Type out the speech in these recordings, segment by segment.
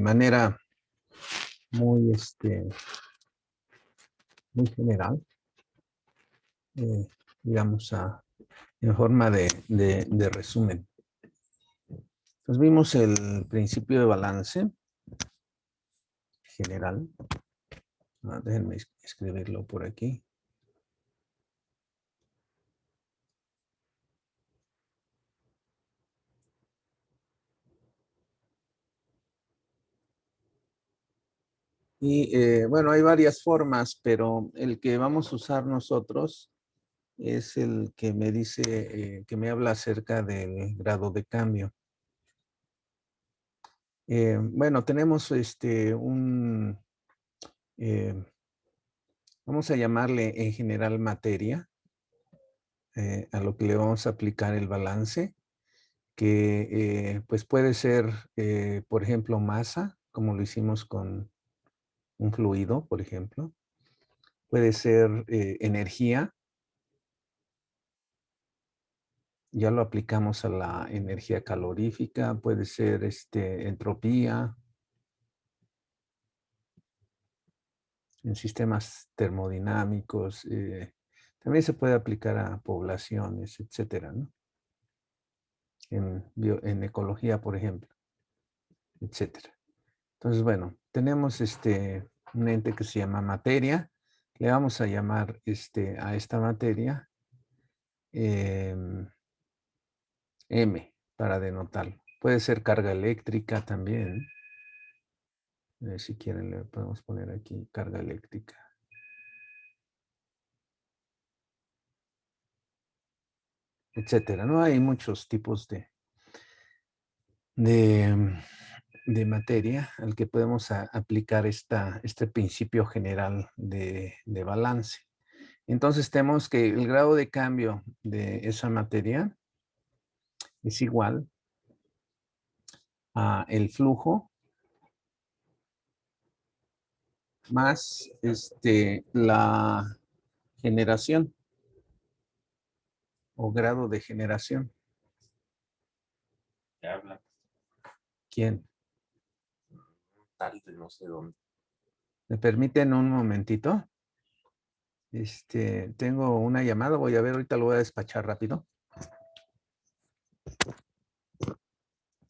manera muy, muy general, digamos, en forma de resumen. Entonces vimos el principio de balance general. Déjenme escribirlo por aquí. Y bueno, hay varias formas, pero el que vamos a usar nosotros es el que me dice, que me habla acerca del grado de cambio. Bueno, tenemos vamos a llamarle en general materia, a lo que le vamos a aplicar el balance, que pues puede ser, por ejemplo, masa, como lo hicimos con un fluido, por ejemplo. Puede ser energía. Ya lo aplicamos a la energía calorífica. Puede ser entropía. En sistemas termodinámicos. También se puede aplicar a poblaciones, etcétera, ¿no? En ecología, por ejemplo, etcétera. Entonces, bueno, tenemos un ente que se llama materia. Le vamos a llamar a esta materia M para denotarlo. Puede ser carga eléctrica también. Si quieren le podemos poner aquí carga eléctrica. Etcétera, ¿no? Hay muchos tipos de materia al que podemos aplicar este principio general de balance. Entonces tenemos que el grado de cambio de esa materia es igual a el flujo más la generación o grado de generación. ¿Qué habla? ¿Quién? Tal de no sé dónde. ¿Me permiten un momentito? Tengo una llamada, voy a ver, ahorita lo voy a despachar rápido.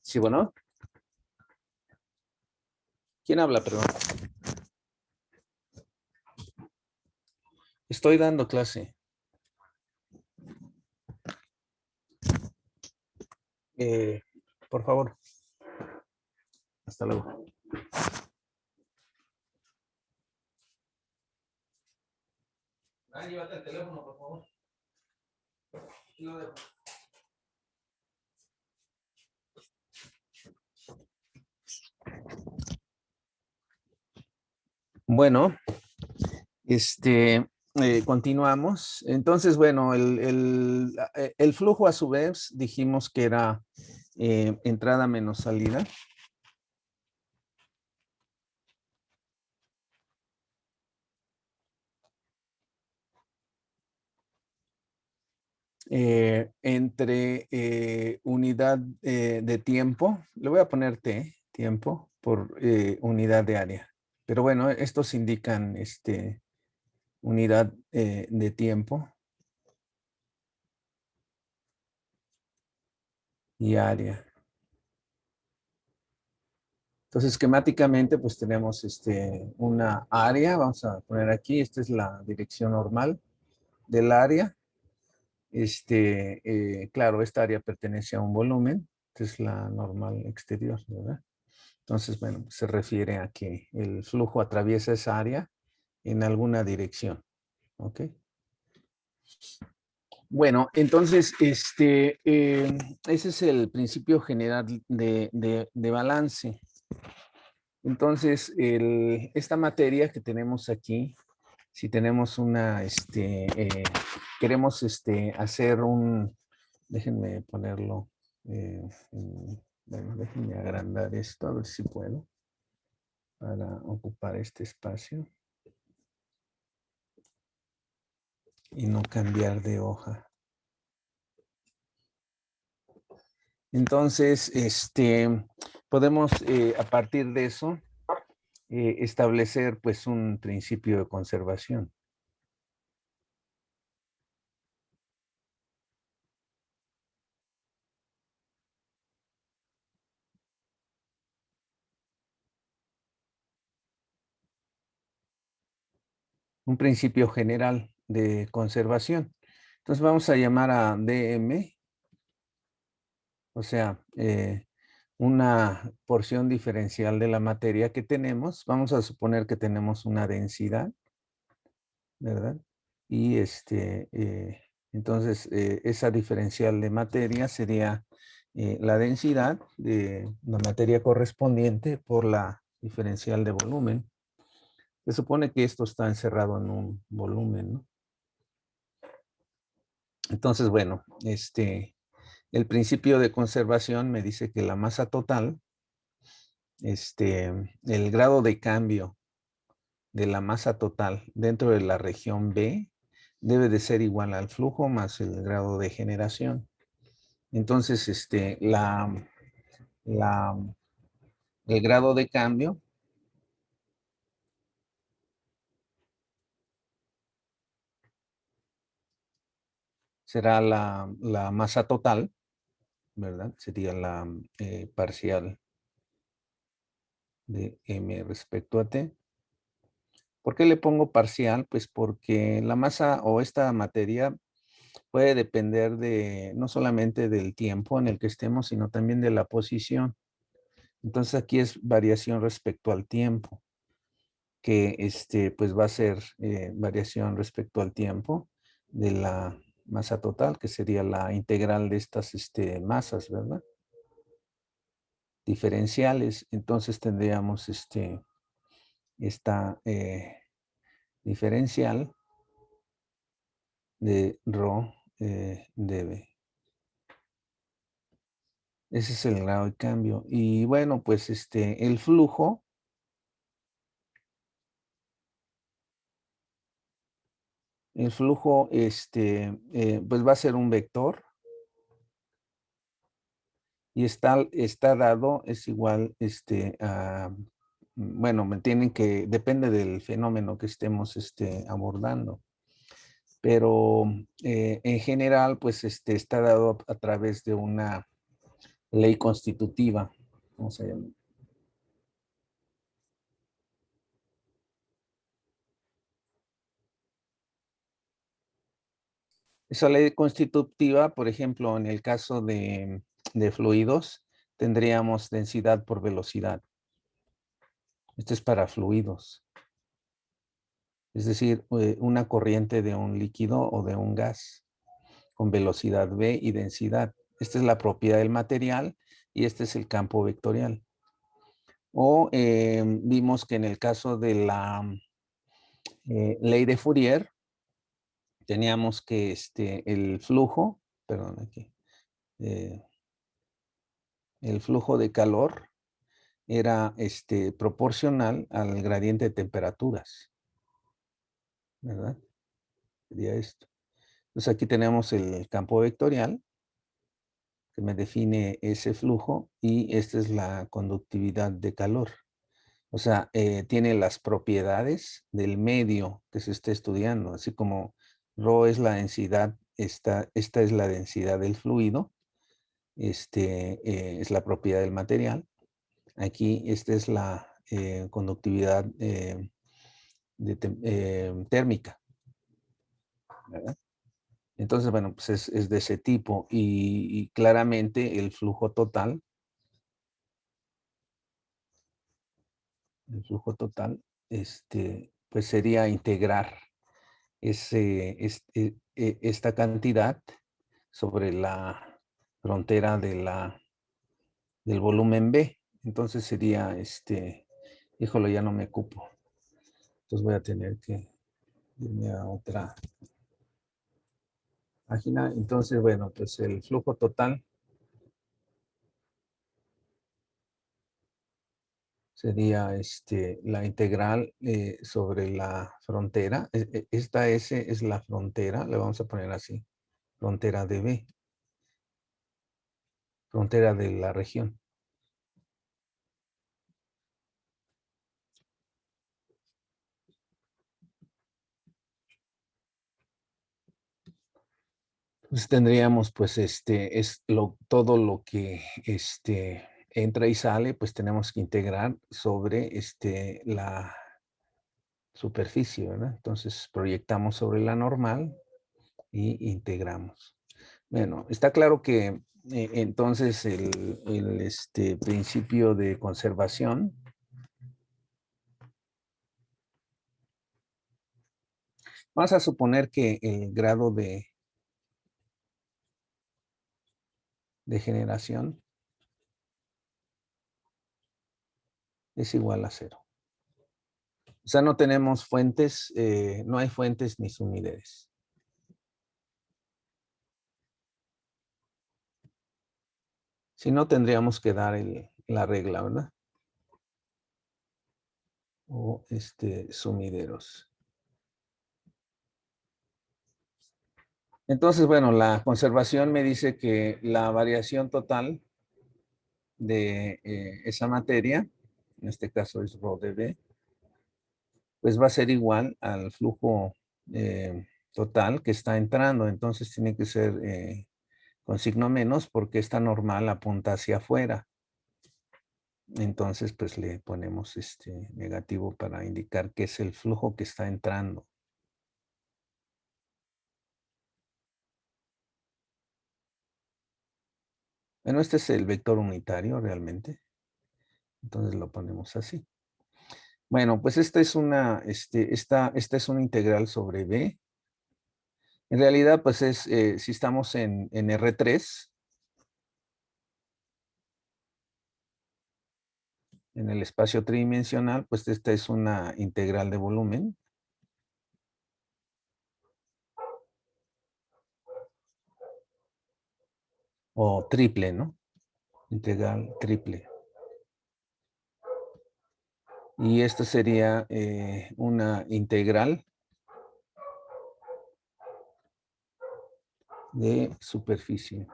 Sí, bueno. ¿Quién habla, perdón? Estoy dando clase. Por favor. Hasta luego. Llévate el teléfono, por favor. Aquí lo dejo. Bueno, continuamos. Entonces, bueno, el flujo a su vez dijimos que era entrada menos salida. Entre unidad de tiempo, le voy a poner T, tiempo, por unidad de área. Pero bueno, estos indican unidad de tiempo y área. Entonces, esquemáticamente, pues tenemos una área, vamos a poner aquí, esta es la dirección normal del área. Claro, esta área pertenece a un volumen, esta es la normal exterior, ¿verdad? Entonces, bueno, se refiere a que el flujo atraviesa esa área en alguna dirección, ¿ok? Bueno, entonces, ese es el principio general de balance. Entonces, esta materia que tenemos aquí, si tenemos queremos hacer déjenme ponerlo, bueno, déjenme agrandar esto, a ver si puedo, para ocupar este espacio y no cambiar de hoja. Entonces, podemos a partir de eso establecer pues un principio de conservación. Un principio general de conservación. Entonces vamos a llamar a DM, o sea, una porción diferencial de la materia que tenemos. Vamos a suponer que tenemos una densidad, ¿verdad? Y entonces esa diferencial de materia sería la densidad de la materia correspondiente por la diferencial de volumen. Se supone que esto está encerrado en un volumen, ¿no? Entonces, bueno, el principio de conservación me dice que la masa total, el grado de cambio de la masa total dentro de la región B debe de ser igual al flujo más el grado de generación. Entonces, el grado de cambio será la masa total, ¿verdad? Sería la parcial de M respecto a T. ¿Por qué le pongo parcial? Pues porque la masa o esta materia puede depender de no solamente del tiempo en el que estemos, sino también de la posición. Entonces aquí es variación respecto al tiempo, que pues va a ser variación respecto al tiempo de la masa total, que sería la integral de estas masas, ¿verdad? Diferenciales. Entonces tendríamos esta diferencial de rho dB. Ese es el grado de cambio. Y bueno, pues el flujo pues va a ser un vector y está dado, es igual, bueno, me tienen que, depende del fenómeno que estemos abordando. Pero en general, pues está dado a través de una ley constitutiva. ¿Cómo se llama? Esa ley constitutiva, por ejemplo, en el caso de fluidos, tendríamos densidad por velocidad. Esto es para fluidos. Es decir, una corriente de un líquido o de un gas con velocidad v y densidad. Esta es la propiedad del material y este es el campo vectorial. O vimos que en el caso de la ley de Fourier, teníamos que el flujo, perdón, aquí, el flujo de calor era proporcional al gradiente de temperaturas, ¿verdad? Sería esto. Entonces aquí tenemos el campo vectorial que me define ese flujo y esta es la conductividad de calor. O sea, tiene las propiedades del medio que se está estudiando, así como ρ es la densidad, esta es la densidad del fluido, es la propiedad del material. Aquí esta es la conductividad térmica, ¿verdad? Entonces, bueno, pues es de ese tipo y claramente el flujo total, pues sería integrar esta cantidad sobre la frontera del volumen B. Entonces sería, híjole, ya no me ocupo. Entonces voy a tener que irme a otra página. Entonces, bueno, pues el flujo total sería la integral sobre la frontera. Esta S es la frontera, le vamos a poner así, frontera de B. frontera de la región. Entonces tendríamos pues todo lo que entra y sale, pues tenemos que integrar sobre la superficie, ¿verdad? Entonces proyectamos sobre la normal y integramos. Bueno, está claro que entonces el principio de conservación vamos a suponer que el grado de generación es igual a 0. O sea, no tenemos fuentes, no hay fuentes ni sumideres. Si no, tendríamos que dar la regla, ¿verdad? O sumideros. Entonces, bueno, la conservación me dice que la variación total de esa materia, en este caso es rho de B, pues va a ser igual al flujo total que está entrando. Entonces tiene que ser con signo menos porque esta normal apunta hacia afuera. Entonces, pues le ponemos negativo para indicar que es el flujo que está entrando. Bueno, este es el vector unitario realmente. Entonces lo ponemos así. Bueno, pues esta es una integral sobre B. En realidad, pues es, si estamos en R3, en el espacio tridimensional, pues esta es una integral de volumen. O triple, ¿no? Integral triple. Y esta sería una integral de superficie.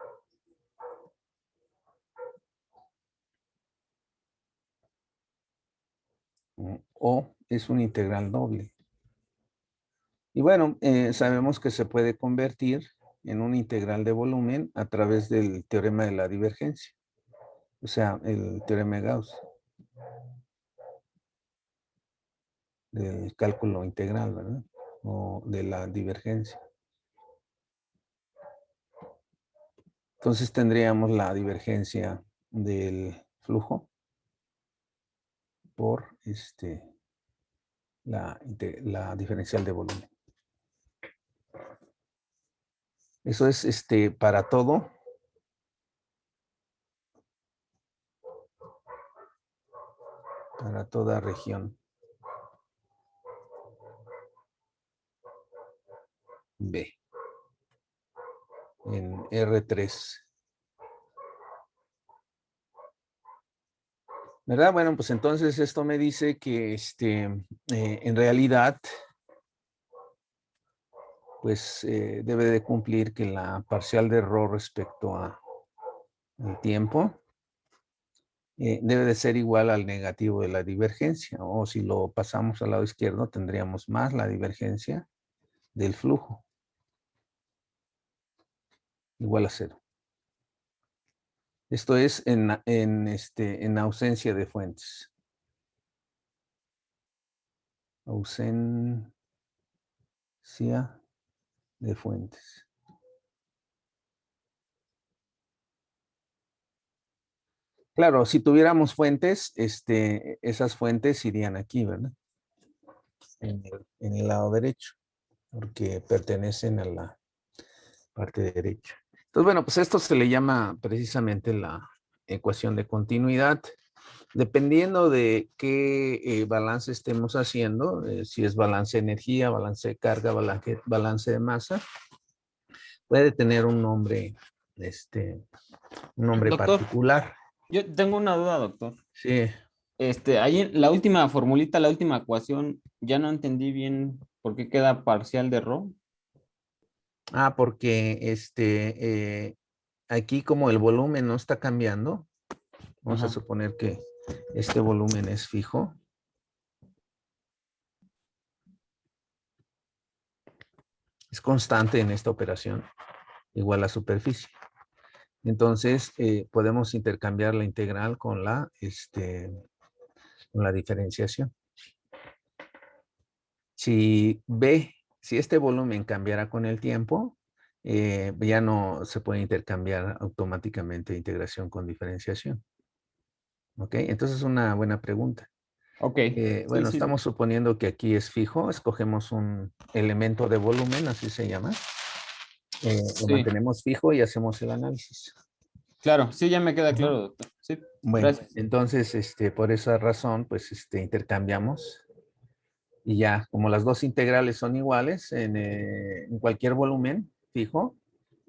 O es una integral doble. Y bueno, sabemos que se puede convertir en una integral de volumen a través del teorema de la divergencia. O sea, el teorema de Gauss. Del cálculo integral, ¿verdad? O de la divergencia. Entonces tendríamos la divergencia del flujo por la diferencial de volumen. Eso es para todo. Para toda región B. En R3. ¿Verdad? Bueno, pues entonces esto me dice que en realidad pues debe de cumplir que la parcial de ρ respecto a el tiempo debe de ser igual al negativo de la divergencia, o si lo pasamos al lado izquierdo tendríamos más la divergencia del flujo, igual a 0. Esto es en ausencia de fuentes. Ausencia de fuentes. Claro, si tuviéramos fuentes, esas fuentes irían aquí, ¿verdad? En el lado derecho, porque pertenecen a la parte derecha. Entonces, bueno, pues esto se le llama precisamente la ecuación de continuidad. Dependiendo de qué balance estemos haciendo, si es balance de energía, balance de carga, balance de masa, puede tener un nombre, Doctor, particular. yo tengo una duda, doctor. Sí. Ahí en la última formulita, la última ecuación, ya no entendí bien por qué queda parcial de ρ. Porque aquí como el volumen no está cambiando, vamos a Ajá. suponer que este volumen es fijo. Es constante en esta operación, igual a superficie. Entonces, podemos intercambiar la integral con la diferenciación. Si este volumen cambiara con el tiempo, ya no se puede intercambiar automáticamente integración con diferenciación. ¿Ok? Entonces es una buena pregunta. Ok. Sí, Bueno, sí, sí. estamos suponiendo que aquí es fijo, escogemos un elemento de volumen, así se llama. Lo Sí, mantenemos fijo y hacemos el análisis. claro. Sí, ya me queda Ujú. claro, doctor. Sí, Bueno, gracias. entonces, por esa razón, pues, intercambiamos y ya, como las dos integrales son iguales en cualquier volumen fijo,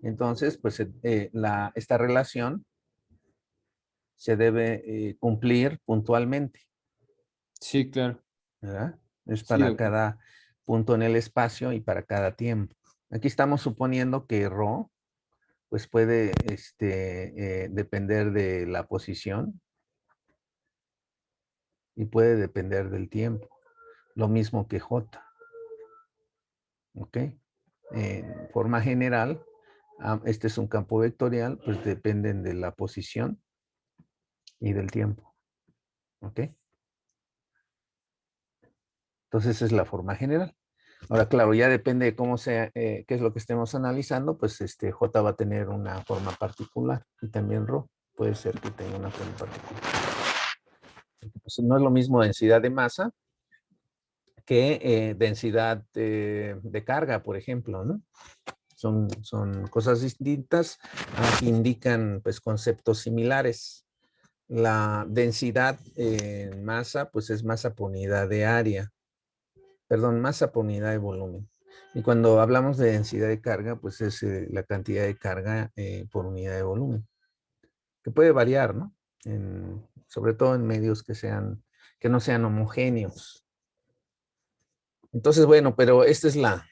entonces, pues, esta relación se debe cumplir puntualmente, Sí, claro. ¿verdad? Es Sí, para doctor. cada punto en el espacio y para cada tiempo. Aquí estamos suponiendo que ρ, pues, puede depender de la posición y puede depender del tiempo. Lo mismo que J, ¿ok? En forma general, este es un campo vectorial, pues dependen de la posición y del tiempo, ¿ok? Entonces esa es la forma general. Ahora, claro, ya depende de cómo sea, qué es lo que estemos analizando, pues J va a tener una forma particular y también ρ puede ser que tenga una forma particular. Pues no es lo mismo densidad de masa que densidad de carga, por ejemplo, ¿no? Son cosas distintas, aunque indican pues conceptos similares. La densidad en masa, pues es masa por unidad de área, perdón, masa por unidad de volumen. Y cuando hablamos de densidad de carga, pues es la cantidad de carga por unidad de volumen, que puede variar, ¿no? Sobre todo en medios que no sean homogéneos. Entonces, bueno, pero esta es la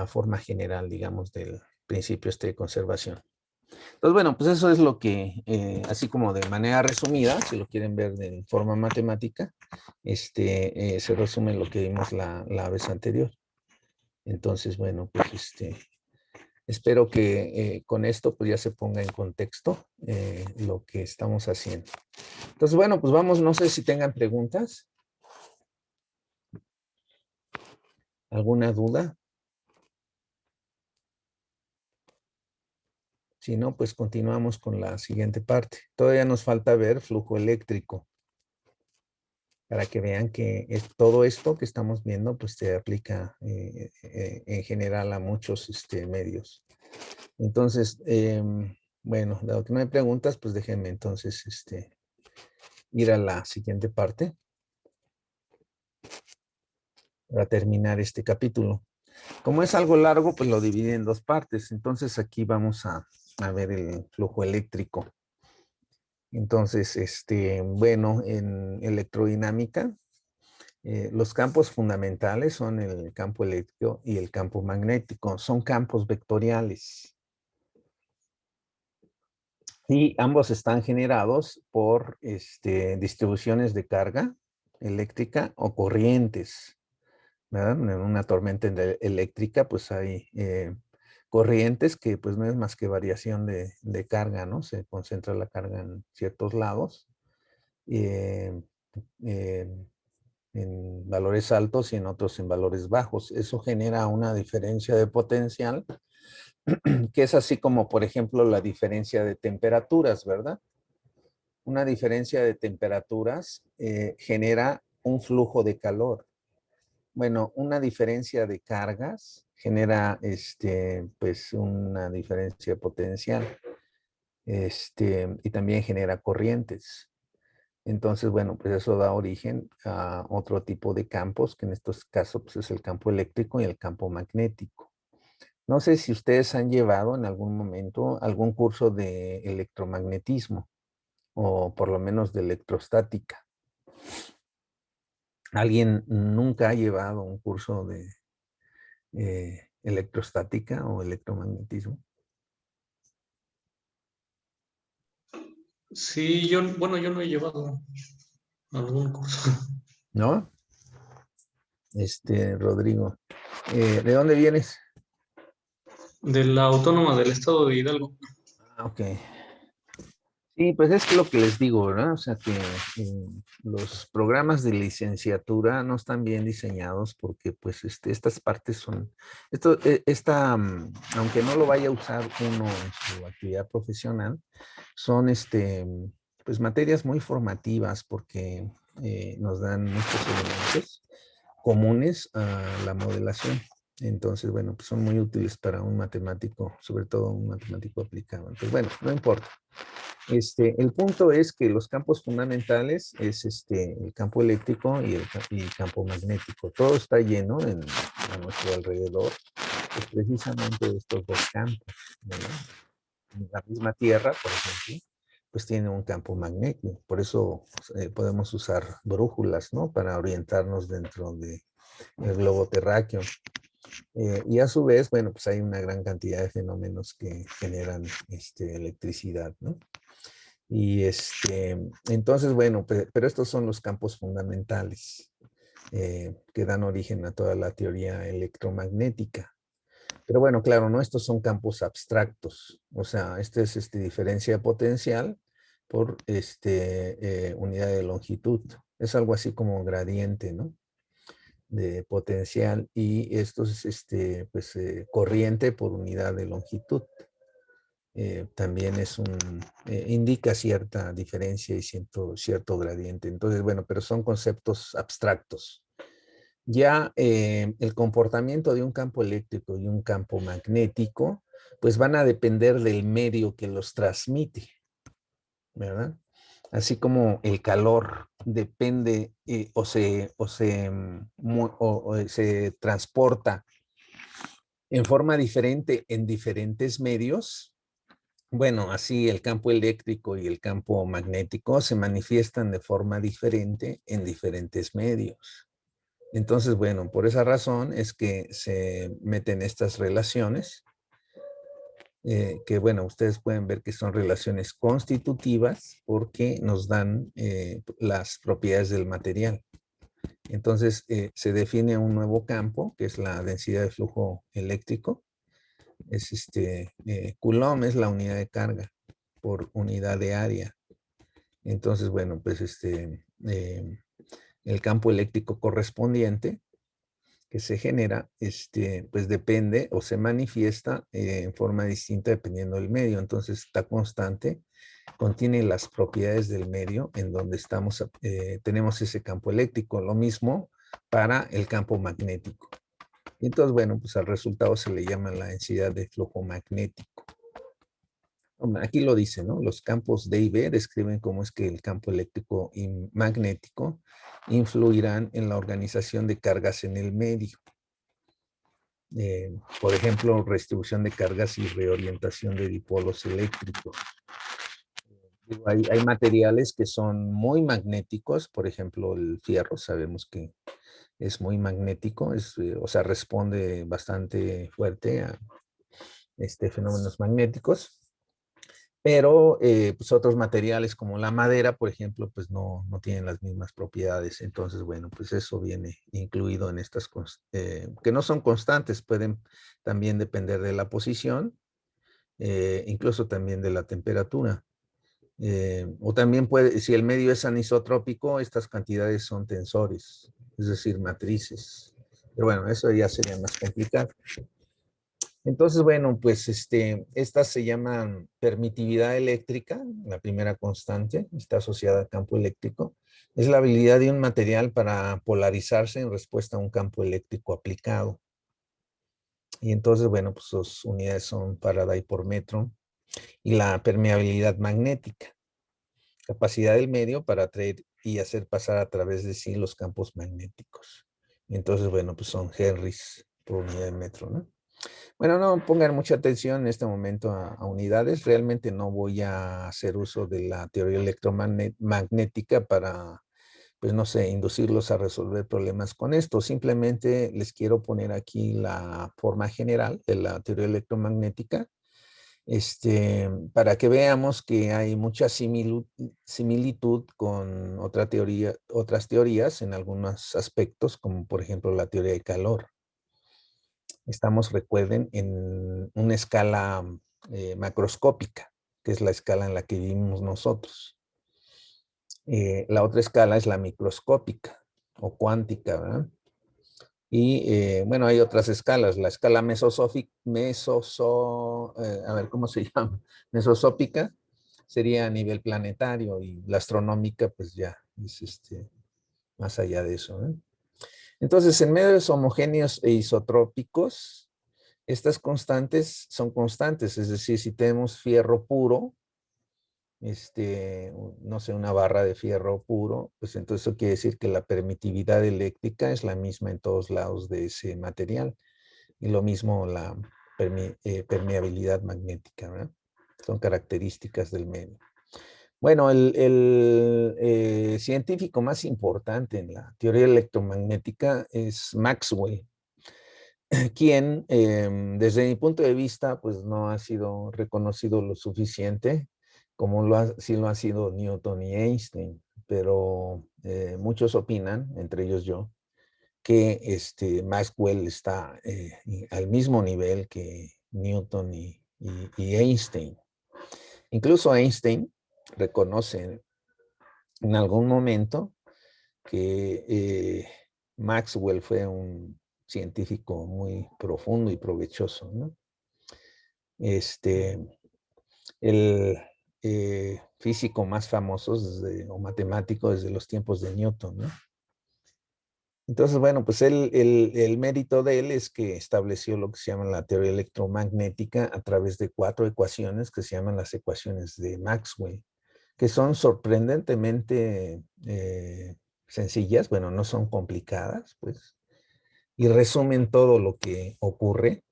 forma general, digamos, del principio de conservación. Entonces, bueno, pues eso es lo que, así como de manera resumida, si lo quieren ver de forma matemática, se resume lo que vimos la vez anterior. Entonces, bueno, pues espero que con esto pues ya se ponga en contexto lo que estamos haciendo. Entonces, bueno, pues vamos, no sé si tengan preguntas. ¿Alguna duda? Si no, pues continuamos con la siguiente parte. Todavía nos falta ver flujo eléctrico, para que vean que todo esto que estamos viendo, pues se aplica en general a muchos medios. Entonces, bueno, dado que no hay preguntas, pues déjenme entonces ir a la siguiente parte para terminar este capítulo. Como es algo largo, pues lo dividí en dos partes. Entonces aquí vamos a ver el flujo eléctrico. Entonces, bueno, en electrodinámica, los campos fundamentales son el campo eléctrico y el campo magnético. Son campos vectoriales. Y ambos están generados por distribuciones de carga eléctrica o corrientes, ¿verdad? En una tormenta eléctrica, pues hay corrientes que pues no es más que variación de carga, ¿no? Se concentra la carga en ciertos lados. Eh, eh, en valores altos y en otros en valores bajos. Eso genera una diferencia de potencial, que es así como, por ejemplo, la diferencia de temperaturas, ¿verdad? Una diferencia de temperaturas genera un flujo de calor. Bueno, una diferencia de cargas genera pues una diferencia potencial y también genera corrientes. Entonces, bueno, pues eso da origen a otro tipo de campos, que en estos casos pues, es el campo eléctrico y el campo magnético. No sé si ustedes han llevado en algún momento algún curso de electromagnetismo o por lo menos de electrostática. ¿Alguien nunca ha llevado un curso de electrostática o electromagnetismo? Sí, bueno, yo no he llevado algún curso. ¿No? Rodrigo, ¿de dónde vienes? De la Autónoma del Estado de Hidalgo. Ah, ok. Sí, pues es lo que les digo, ¿verdad? O sea que los programas de licenciatura no están bien diseñados porque pues estas partes son, aunque no lo vaya a usar uno en su actividad profesional, son pues materias muy formativas porque nos dan muchos elementos comunes a la modelación. Entonces, bueno, pues son muy útiles para un matemático, sobre todo un matemático aplicado. Entonces, bueno, no importa. El punto es que los campos fundamentales es el campo eléctrico y el campo magnético. Todo está lleno a nuestro alrededor, pues precisamente de estos dos campos, ¿verdad? La misma Tierra, por ejemplo, pues tiene un campo magnético. Por eso podemos usar brújulas, ¿no? Para orientarnos dentro del globo terráqueo. Y a su vez, bueno, pues hay una gran cantidad de fenómenos que generan electricidad, ¿no? Y entonces, bueno, pero estos son los campos fundamentales que dan origen a toda la teoría electromagnética. Pero bueno, claro, no, estos son campos abstractos. O sea, es diferencia de potencial por unidad de longitud. Es algo así como gradiente, ¿no? De potencial y esto es pues, corriente por unidad de longitud. También indica cierta diferencia y cierto gradiente. Entonces, bueno, pero son conceptos abstractos. Ya el comportamiento de un campo eléctrico y un campo magnético, pues van a depender del medio que los transmite, ¿verdad? Así como el calor depende se transporta en forma diferente en diferentes medios. Bueno, así el campo eléctrico y el campo magnético se manifiestan de forma diferente en diferentes medios. Entonces, bueno, por esa razón es que se meten estas relaciones, que bueno, ustedes pueden ver que son relaciones constitutivas porque nos dan las propiedades del material. Entonces, se define un nuevo campo, que es la densidad de flujo eléctrico. Es Coulomb es la unidad de carga por unidad de área. Entonces, bueno, pues el campo eléctrico correspondiente que se genera, pues depende o se manifiesta en forma distinta dependiendo del medio. Entonces, esta constante contiene las propiedades del medio en donde tenemos ese campo eléctrico. Lo mismo para el campo magnético. Y entonces, bueno, pues al resultado se le llama la densidad de flujo magnético. Aquí lo dice, ¿no? Los campos D y B describen cómo es que el campo eléctrico y magnético influirán en la organización de cargas en el medio. Por ejemplo, redistribución de cargas y reorientación de dipolos eléctricos. Hay materiales que son muy magnéticos, por ejemplo, el fierro, sabemos que es muy magnético, o sea, responde bastante fuerte a fenómenos magnéticos. Pero pues otros materiales como la madera, por ejemplo, pues no tienen las mismas propiedades. Entonces, bueno, pues eso viene incluido en estas, que no son constantes, pueden también depender de la posición, incluso también de la temperatura. O también si el medio es anisotrópico, estas cantidades son tensores, es decir, matrices. Pero bueno, eso ya sería más complicado. Entonces, bueno, pues estas se llaman permitividad eléctrica, la primera constante, está asociada al campo eléctrico. Es la habilidad de un material para polarizarse en respuesta a un campo eléctrico aplicado. Y entonces, bueno, pues sus unidades son Faraday por metro. Y la permeabilidad magnética, capacidad del medio para atraer y hacer pasar a través de sí los campos magnéticos. Entonces, bueno, pues son Henrys por unidad de metro, ¿no? Bueno, no pongan mucha atención en este momento a unidades. Realmente no voy a hacer uso de la teoría electromagnética para, pues no sé, inducirlos a resolver problemas con esto. Simplemente les quiero poner aquí la forma general de la teoría electromagnética Para que veamos que hay mucha similitud con otras teorías en algunos aspectos, como por ejemplo la teoría de calor. Estamos, recuerden, en una escala macroscópica, que es la escala en la que vivimos nosotros. La otra escala es la microscópica o cuántica, ¿verdad? Y bueno, hay otras escalas. La escala a ver, ¿cómo se llama? Mesosópica sería a nivel planetario y la astronómica, pues ya es más allá de eso, ¿eh? Entonces, en medios homogéneos e isotrópicos, estas constantes son constantes, es decir, si tenemos fierro puro, no sé, una barra de fierro puro, pues entonces eso quiere decir que la permitividad eléctrica es la misma en todos lados de ese material. Y lo mismo la permeabilidad magnética, ¿verdad? Son características del medio. Bueno, el científico más importante en la teoría electromagnética es Maxwell, quien desde mi punto de vista pues no ha sido reconocido lo suficiente como sí lo ha sido Newton y Einstein, pero muchos opinan, entre ellos yo, que Maxwell está al mismo nivel que Newton y Einstein. Incluso Einstein reconoce en algún momento que Maxwell fue un científico muy profundo y provechoso, ¿no? El físico más famoso o matemático desde los tiempos de Newton, ¿no? Entonces, bueno, pues el mérito de él es que estableció lo que se llama la teoría electromagnética a través de 4 ecuaciones que se llaman las ecuaciones de Maxwell, que son sorprendentemente sencillas, bueno, no son complicadas, pues, y resumen todo lo que ocurre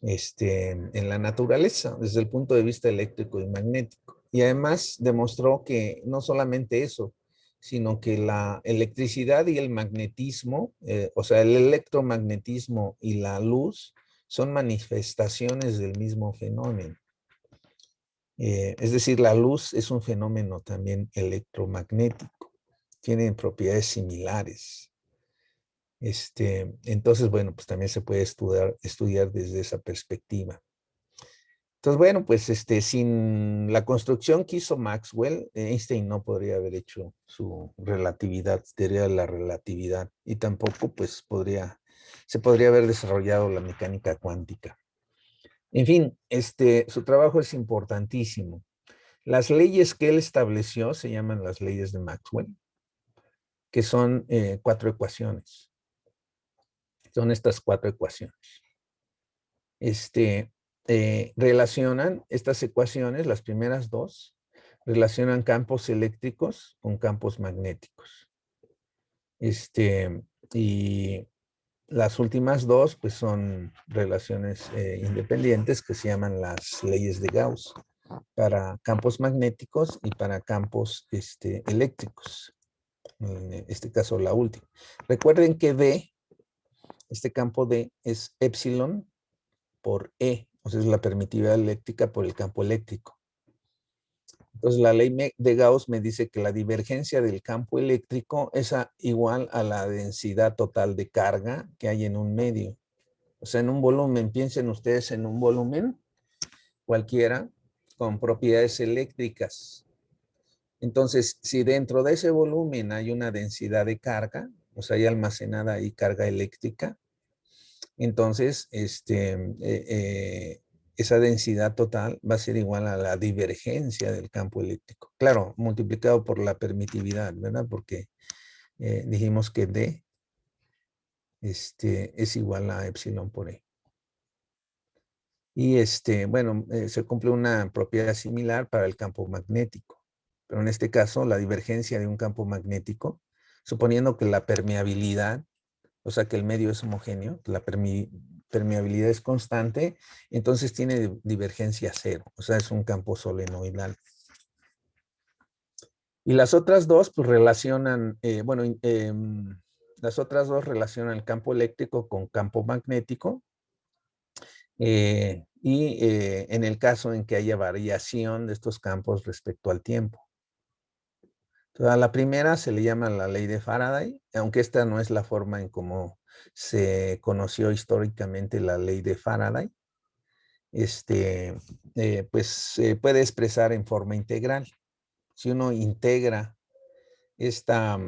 en la naturaleza desde el punto de vista eléctrico y magnético. Y además demostró que no solamente eso, sino que la electricidad y el magnetismo, o sea, el electromagnetismo y la luz son manifestaciones del mismo fenómeno. Es decir, la luz es un fenómeno también electromagnético, tienen propiedades similares. Entonces, bueno, pues también se puede estudiar desde esa perspectiva. Entonces, bueno, pues sin la construcción que hizo Maxwell, Einstein no podría haber hecho su relatividad, teoría de la relatividad, y tampoco pues se podría haber desarrollado la mecánica cuántica. En fin, su trabajo es importantísimo. Las leyes que él estableció se llaman las leyes de Maxwell, que son 4 ecuaciones. Son estas 4 ecuaciones. Relacionan estas ecuaciones, las primeras 2, relacionan campos eléctricos con campos magnéticos. Y las últimas 2, pues son relaciones independientes que se llaman las leyes de Gauss para campos magnéticos y para campos eléctricos. En este caso, la última. Recuerden que D, este campo D, es epsilon por E, o sea, es la permitividad eléctrica por el campo eléctrico. Entonces, la ley de Gauss me dice que la divergencia del campo eléctrico es igual a la densidad total de carga que hay en un medio. O sea, en un volumen, piensen ustedes en un volumen cualquiera con propiedades eléctricas. Entonces, si dentro de ese volumen hay una densidad de carga, o sea, hay almacenada ahí carga eléctrica, entonces esa densidad total va a ser igual a la divergencia del campo eléctrico. Claro, multiplicado por la permitividad, ¿verdad? Porque dijimos que D es igual a epsilon por E. Y bueno, se cumple una propiedad similar para el campo magnético. Pero en este caso, la divergencia de un campo magnético, suponiendo que la permeabilidad, o sea que el medio es homogéneo, que la permeabilidad es constante, entonces tiene divergencia cero, o sea, es un campo solenoidal. Y las otras 2, pues relacionan, las otras 2 relacionan el campo eléctrico con campo magnético, En el caso en que haya variación de estos campos respecto al tiempo. Entonces, a la primera se le llama la ley de Faraday, aunque esta no es la forma en cómo se conoció históricamente la ley de Faraday. Pues se puede expresar en forma integral. Si uno integra esta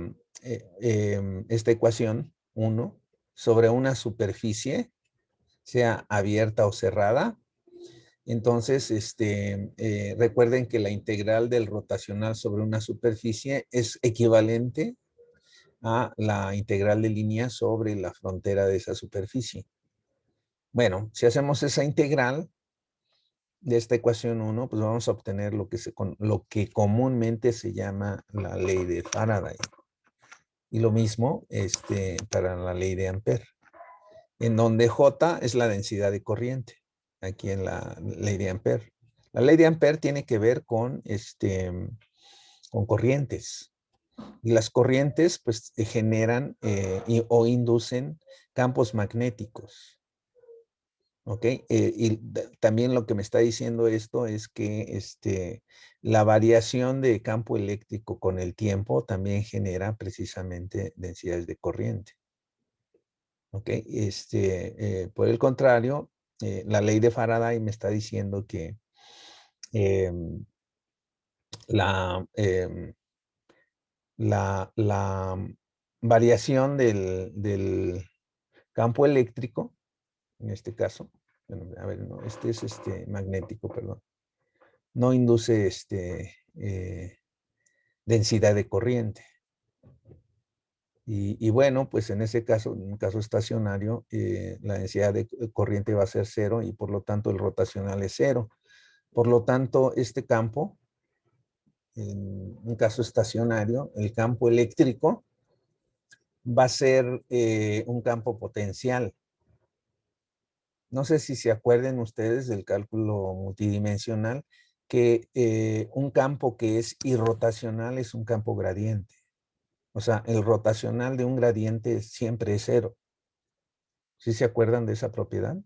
ecuación 1 sobre una superficie, sea abierta o cerrada, entonces recuerden que la integral del rotacional sobre una superficie es equivalente a la integral de línea sobre la frontera de esa superficie. Bueno, si hacemos esa integral de esta ecuación 1, pues vamos a obtener lo que comúnmente se llama la ley de Faraday. Y lo mismo para la ley de Ampère, en donde J es la densidad de corriente, aquí en la ley de Ampère. La ley de Ampère tiene que ver con corrientes. Y las corrientes pues generan o inducen campos magnéticos. ¿Ok? También lo que me está diciendo esto es que la variación de campo eléctrico con el tiempo también genera precisamente densidades de corriente. ¿Ok? Por el contrario, la ley de Faraday me está diciendo que la variación del campo eléctrico, en este caso, bueno, a ver, no, este es magnético, perdón, no induce densidad de corriente. Y bueno, pues en ese caso, en un caso estacionario, la densidad de corriente va a ser 0 y por lo tanto el rotacional es 0. Por lo tanto, este campo, en un caso estacionario, el campo eléctrico va a ser un campo potencial. No sé si se acuerden ustedes del cálculo multidimensional, que un campo que es irrotacional es un campo gradiente. O sea, el rotacional de un gradiente siempre es 0. ¿Sí se acuerdan de esa propiedad?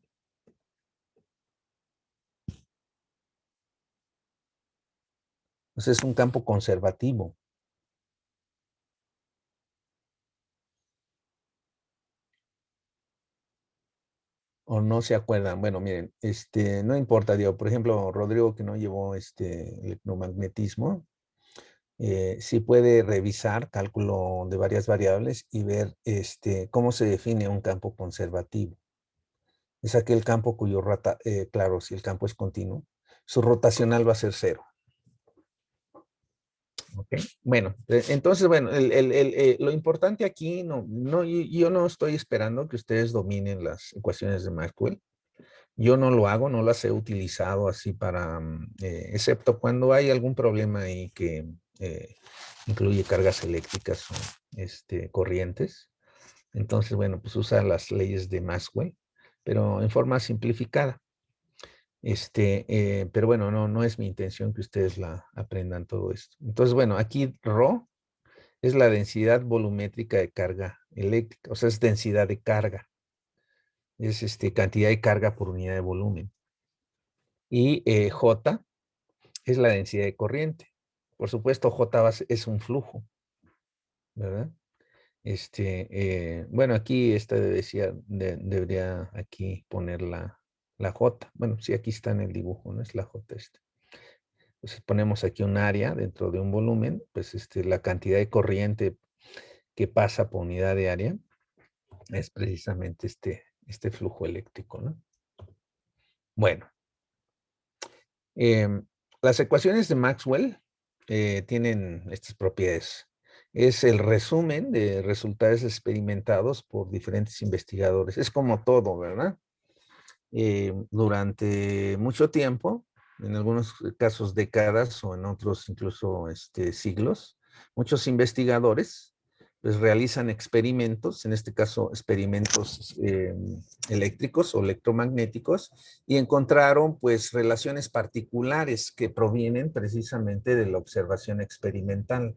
Entonces es un campo conservativo. ¿O no se acuerdan? Bueno, miren, no importa, digo, por ejemplo, Rodrigo que no llevó electromagnetismo, sí puede revisar cálculo de varias variables y ver cómo se define un campo conservativo. Es aquel campo cuyo claro, si el campo es continuo, su rotacional va a ser 0. ¿Ok? Bueno, entonces, bueno, lo importante aquí, yo no estoy esperando que ustedes dominen las ecuaciones de Maxwell. Yo no lo hago, no las he utilizado así para, excepto cuando hay algún problema ahí que incluye cargas eléctricas o corrientes. Entonces, bueno, pues usa las leyes de Maxwell, pero en forma simplificada. Pero bueno, no es mi intención que ustedes la aprendan todo esto. Entonces, bueno, aquí Rho es la densidad volumétrica de carga eléctrica, o sea, es densidad de carga. Es cantidad de carga por unidad de volumen. Y J es la densidad de corriente. Por supuesto, J es un flujo, ¿verdad? Bueno, aquí debería aquí poner la J. Bueno, sí, aquí está en el dibujo, ¿no? Es la J esta. Entonces ponemos aquí un área dentro de un volumen, pues la cantidad de corriente que pasa por unidad de área es precisamente este flujo eléctrico, ¿no? Bueno. Las ecuaciones de Maxwell tienen estas propiedades. Es el resumen de resultados experimentados por diferentes investigadores. Es como todo, ¿verdad? Durante mucho tiempo, en algunos casos décadas o en otros incluso siglos, muchos investigadores pues realizan experimentos, en este caso experimentos eléctricos o electromagnéticos, y encontraron pues relaciones particulares que provienen precisamente de la observación experimental.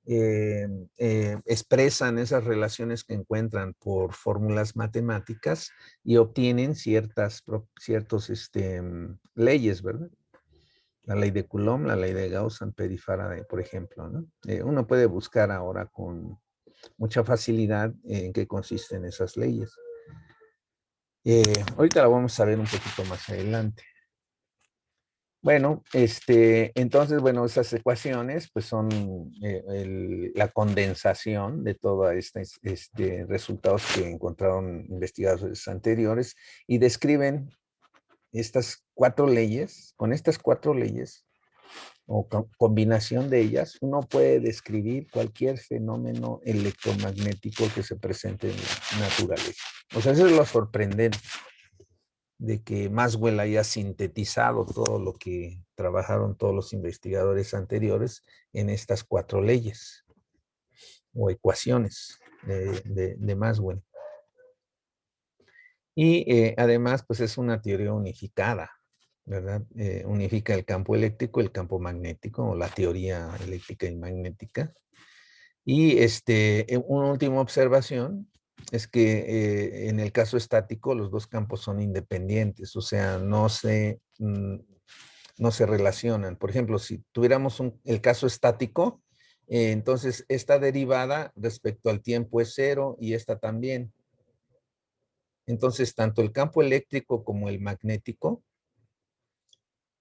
expresan esas relaciones que encuentran por fórmulas matemáticas y obtienen ciertas leyes, ¿verdad? La ley de Coulomb, la ley de Gauss, Ampère y Faraday, por ejemplo, ¿no? Uno puede buscar ahora con mucha facilidad en qué consisten esas leyes. Ahorita la vamos a ver un poquito más adelante. Bueno, entonces, bueno, esas ecuaciones pues son la condensación de todos estos resultados que encontraron investigadores anteriores y describen estas 4 leyes. Con estas 4 leyes o combinación de ellas, uno puede describir cualquier fenómeno electromagnético que se presente en la naturaleza. O sea, eso es lo sorprendente de que Maxwell haya sintetizado todo lo que trabajaron todos los investigadores anteriores en estas 4 leyes o ecuaciones de Maxwell. Y además, pues es una teoría unificada, ¿verdad? Unifica el campo eléctrico, el campo magnético, o la teoría eléctrica y magnética. Y una última observación es que en el caso estático los dos campos son independientes, o sea, no se relacionan. Por ejemplo, si tuviéramos el caso estático, entonces esta derivada respecto al tiempo es 0 y esta también. Entonces, tanto el campo eléctrico como el magnético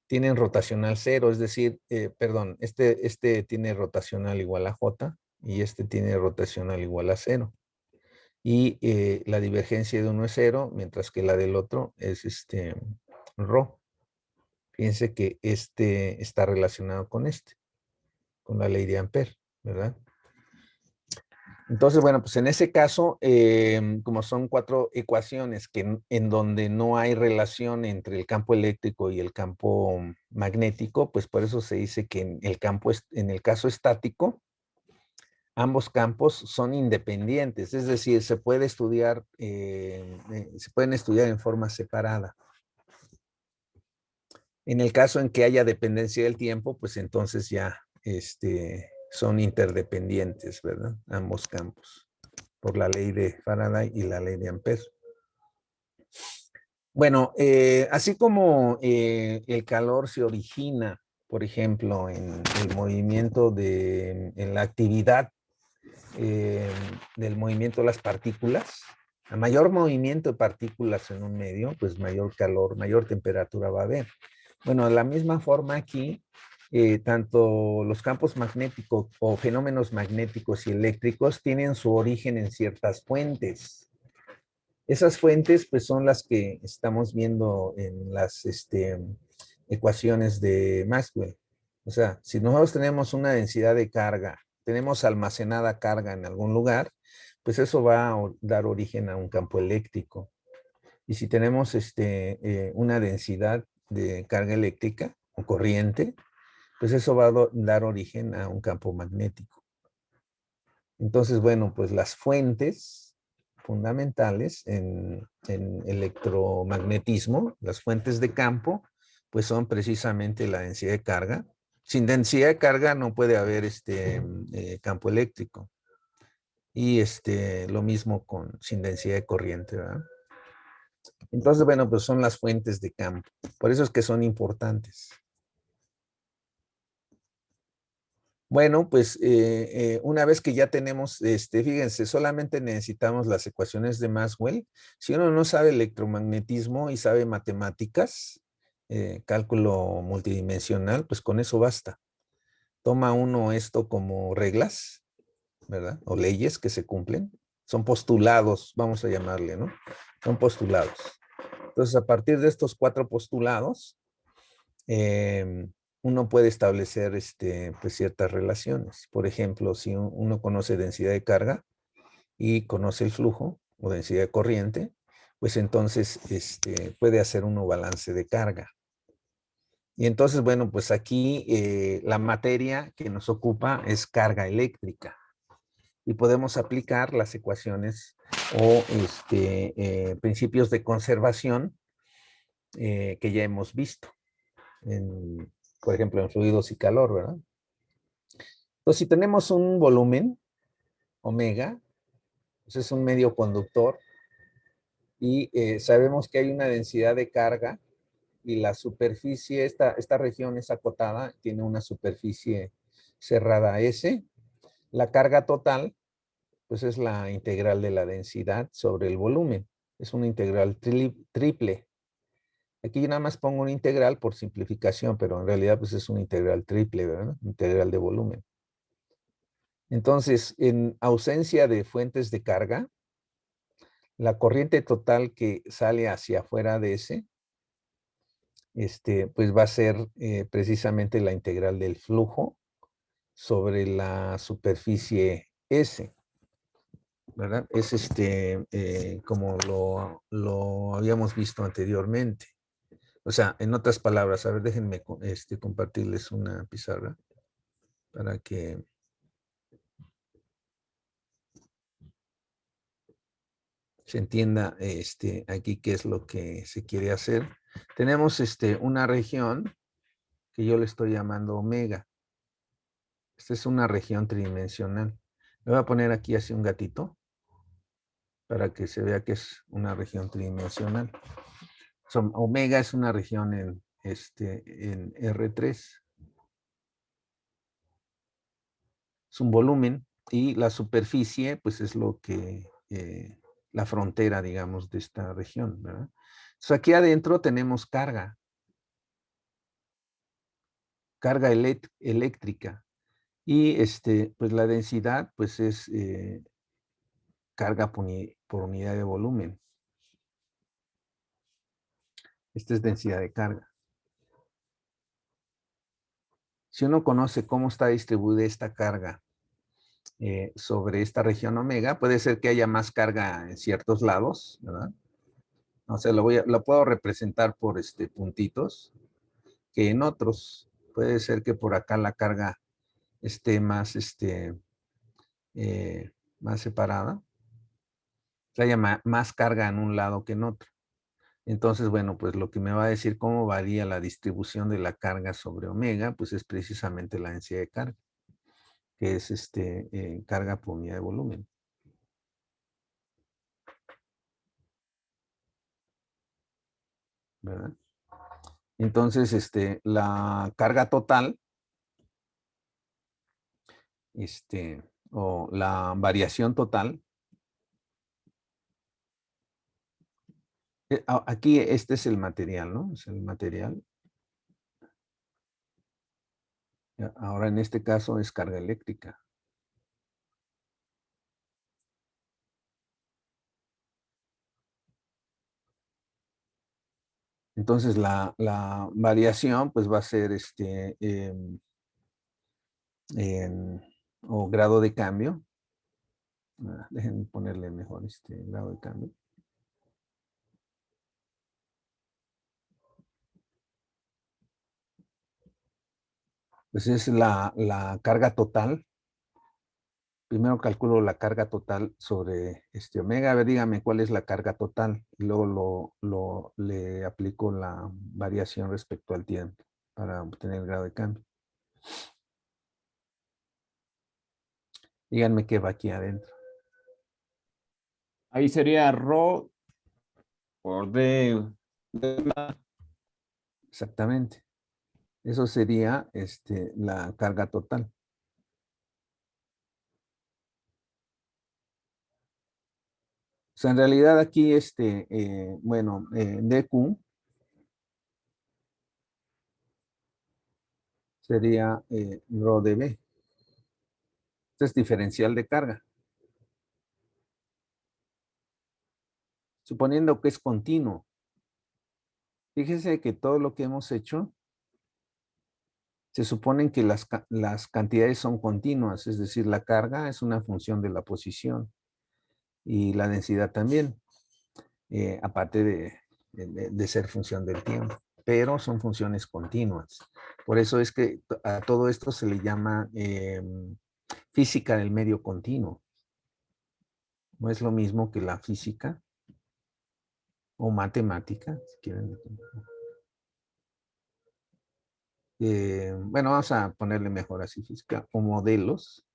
tienen rotacional 0, es decir, perdón, este tiene rotacional igual a J y este tiene rotacional igual a 0. Y la divergencia de uno es 0, mientras que la del otro es ρ. Fíjense que este está relacionado con la ley de Ampère, ¿verdad? Entonces, bueno, pues en ese caso, como son 4 ecuaciones en donde no hay relación entre el campo eléctrico y el campo magnético, pues por eso se dice que en el caso estático, ambos campos son independientes, es decir, se pueden estudiar en forma separada. En el caso en que haya dependencia del tiempo, pues entonces ya son interdependientes, ¿verdad? Ambos campos, por la ley de Faraday y la ley de Ampère. Bueno, así como el calor se origina, por ejemplo, en el movimiento en la actividad del movimiento de las partículas, a mayor movimiento de partículas en un medio, pues mayor calor, mayor temperatura va a haber. Bueno, de la misma forma aquí, tanto los campos magnéticos o fenómenos magnéticos y eléctricos tienen su origen en ciertas fuentes. Esas fuentes, pues, son las que estamos viendo en las ecuaciones de Maxwell. O sea, si nosotros tenemos una densidad de carga, tenemos almacenada carga en algún lugar, pues eso va a dar origen a un campo eléctrico. Y si tenemos una densidad de carga eléctrica o corriente, pues eso va a dar origen a un campo magnético. Entonces, bueno, pues las fuentes fundamentales en electromagnetismo, las fuentes de campo, pues son precisamente la densidad de carga. Sin densidad de carga no puede haber campo eléctrico. Y lo mismo sin densidad de corriente, ¿verdad? Entonces, bueno, pues son las fuentes de campo. Por eso es que son importantes. Bueno, pues una vez que ya tenemos, fíjense, solamente necesitamos las ecuaciones de Maxwell. Si uno no sabe electromagnetismo y sabe matemáticas, cálculo multidimensional, pues con eso basta. Toma uno esto como reglas, ¿verdad? O leyes que se cumplen. Son postulados, vamos a llamarle, ¿no? Son postulados. Entonces, a partir de estos 4 postulados, uno puede establecer pues ciertas relaciones. Por ejemplo, si uno conoce densidad de carga y conoce el flujo o densidad de corriente, pues entonces puede hacer uno balance de carga. Y entonces, bueno, pues aquí la materia que nos ocupa es carga eléctrica. Y podemos aplicar las ecuaciones o principios de conservación que ya hemos visto. Por ejemplo, en fluidos y calor, ¿verdad? Entonces, si tenemos un volumen, omega, pues es un medio conductor, y sabemos que hay una densidad de carga, y la superficie, esta región es acotada, tiene una superficie cerrada S. La carga total, pues es la integral de la densidad sobre el volumen. Es una integral triple. Aquí nada más pongo una integral por simplificación, pero en realidad pues es una integral triple, ¿verdad? Integral de volumen. Entonces, en ausencia de fuentes de carga, la corriente total que sale hacia afuera de ese, pues va a ser precisamente la integral del flujo sobre la superficie S, ¿verdad? Es como lo habíamos visto anteriormente. O sea, en otras palabras, a ver, déjenme compartirles una pizarra para que se entienda aquí qué es lo que se quiere hacer. Tenemos una región que yo le estoy llamando omega. Esta es una región tridimensional. Le voy a poner aquí así un gatito para que se vea que es una región tridimensional. Omega es una región en R3. Es un volumen y la superficie, pues es lo que, la frontera, digamos, de esta región, ¿verdad? Entonces aquí adentro tenemos carga eléctrica y pues la densidad, pues es carga por unidad de volumen. Esta es densidad de carga. Si uno conoce cómo está distribuida esta carga sobre esta región omega, puede ser que haya más carga en ciertos lados, ¿verdad? O sea, lo puedo representar por puntitos, que en otros puede ser que por acá la carga esté más, más separada. Que haya más carga en un lado que en otro. Entonces, bueno, pues lo que me va a decir cómo varía la distribución de la carga sobre omega, pues es precisamente la densidad de carga, que es carga por unidad de volumen. ¿Verdad? Entonces, la carga total, o la variación total, aquí este es el material, ¿no? Es el material. Ahora en este caso es carga eléctrica. Entonces la variación pues va a ser o grado de cambio. Déjenme ponerle mejor grado de cambio. Pues es la carga total. Primero calculo la carga total sobre omega. A ver, dígame cuál es la carga total. Y luego le aplico la variación respecto al tiempo para obtener el grado de cambio. Díganme qué va aquí adentro. Ahí sería Rho por D. Exactamente. Eso sería la carga total. O sea, en realidad aquí, bueno, dQ sería rho dB. Este es diferencial de carga. Suponiendo que es continuo. Fíjese que todo lo que hemos hecho, se supone que las cantidades son continuas, es decir, la carga es una función de la posición y la densidad también, aparte de ser función del tiempo, pero son funciones continuas. Por eso es que a todo esto se le llama física del medio continuo. No es lo mismo que la física o matemática, si quieren. bueno, vamos a ponerle mejor así física, o modelos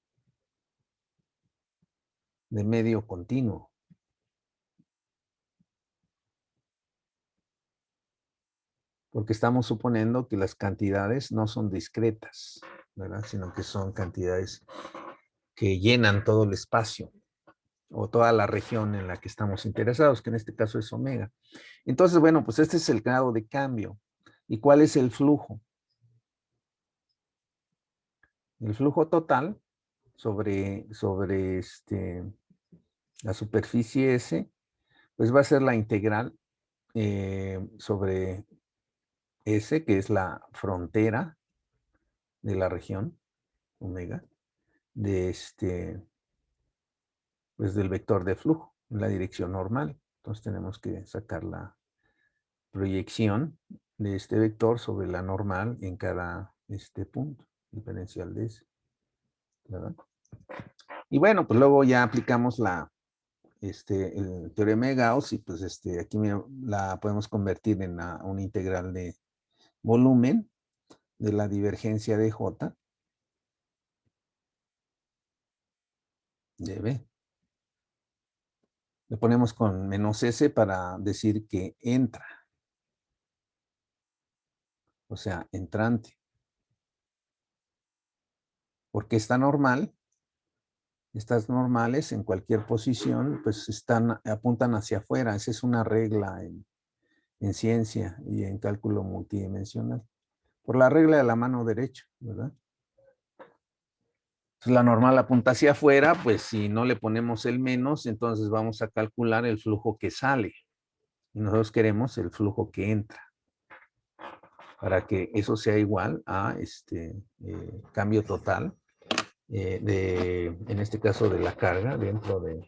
de medio continuo. Porque estamos suponiendo que las cantidades no son discretas, ¿verdad? Sino que son cantidades que llenan todo el espacio o toda la región en la que estamos interesados, que en este caso es omega. Entonces, bueno, pues este es el grado de cambio. ¿Y cuál es el flujo? El flujo total sobre la superficie S, pues va a ser la integral sobre S, que es la frontera de la región, omega, de pues del vector de flujo, en la dirección normal. Entonces tenemos que sacar la proyección de este vector sobre la normal en cada punto diferencial de ese, ¿verdad? Y bueno, pues luego ya aplicamos el teorema de Gauss y pues aquí la podemos convertir en una integral de volumen de la divergencia de J de B. Le ponemos con menos S para decir que entra. O sea, entrante. Porque está normal. Estas normales en cualquier posición, pues apuntan hacia afuera. Esa es una regla en ciencia y en cálculo multidimensional. Por la regla de la mano derecha, ¿verdad? Entonces, la normal apunta hacia afuera, pues si no le ponemos el menos, entonces vamos a calcular el flujo que sale. Y nosotros queremos el flujo que entra. Para que eso sea igual a cambio total en este caso de la carga dentro de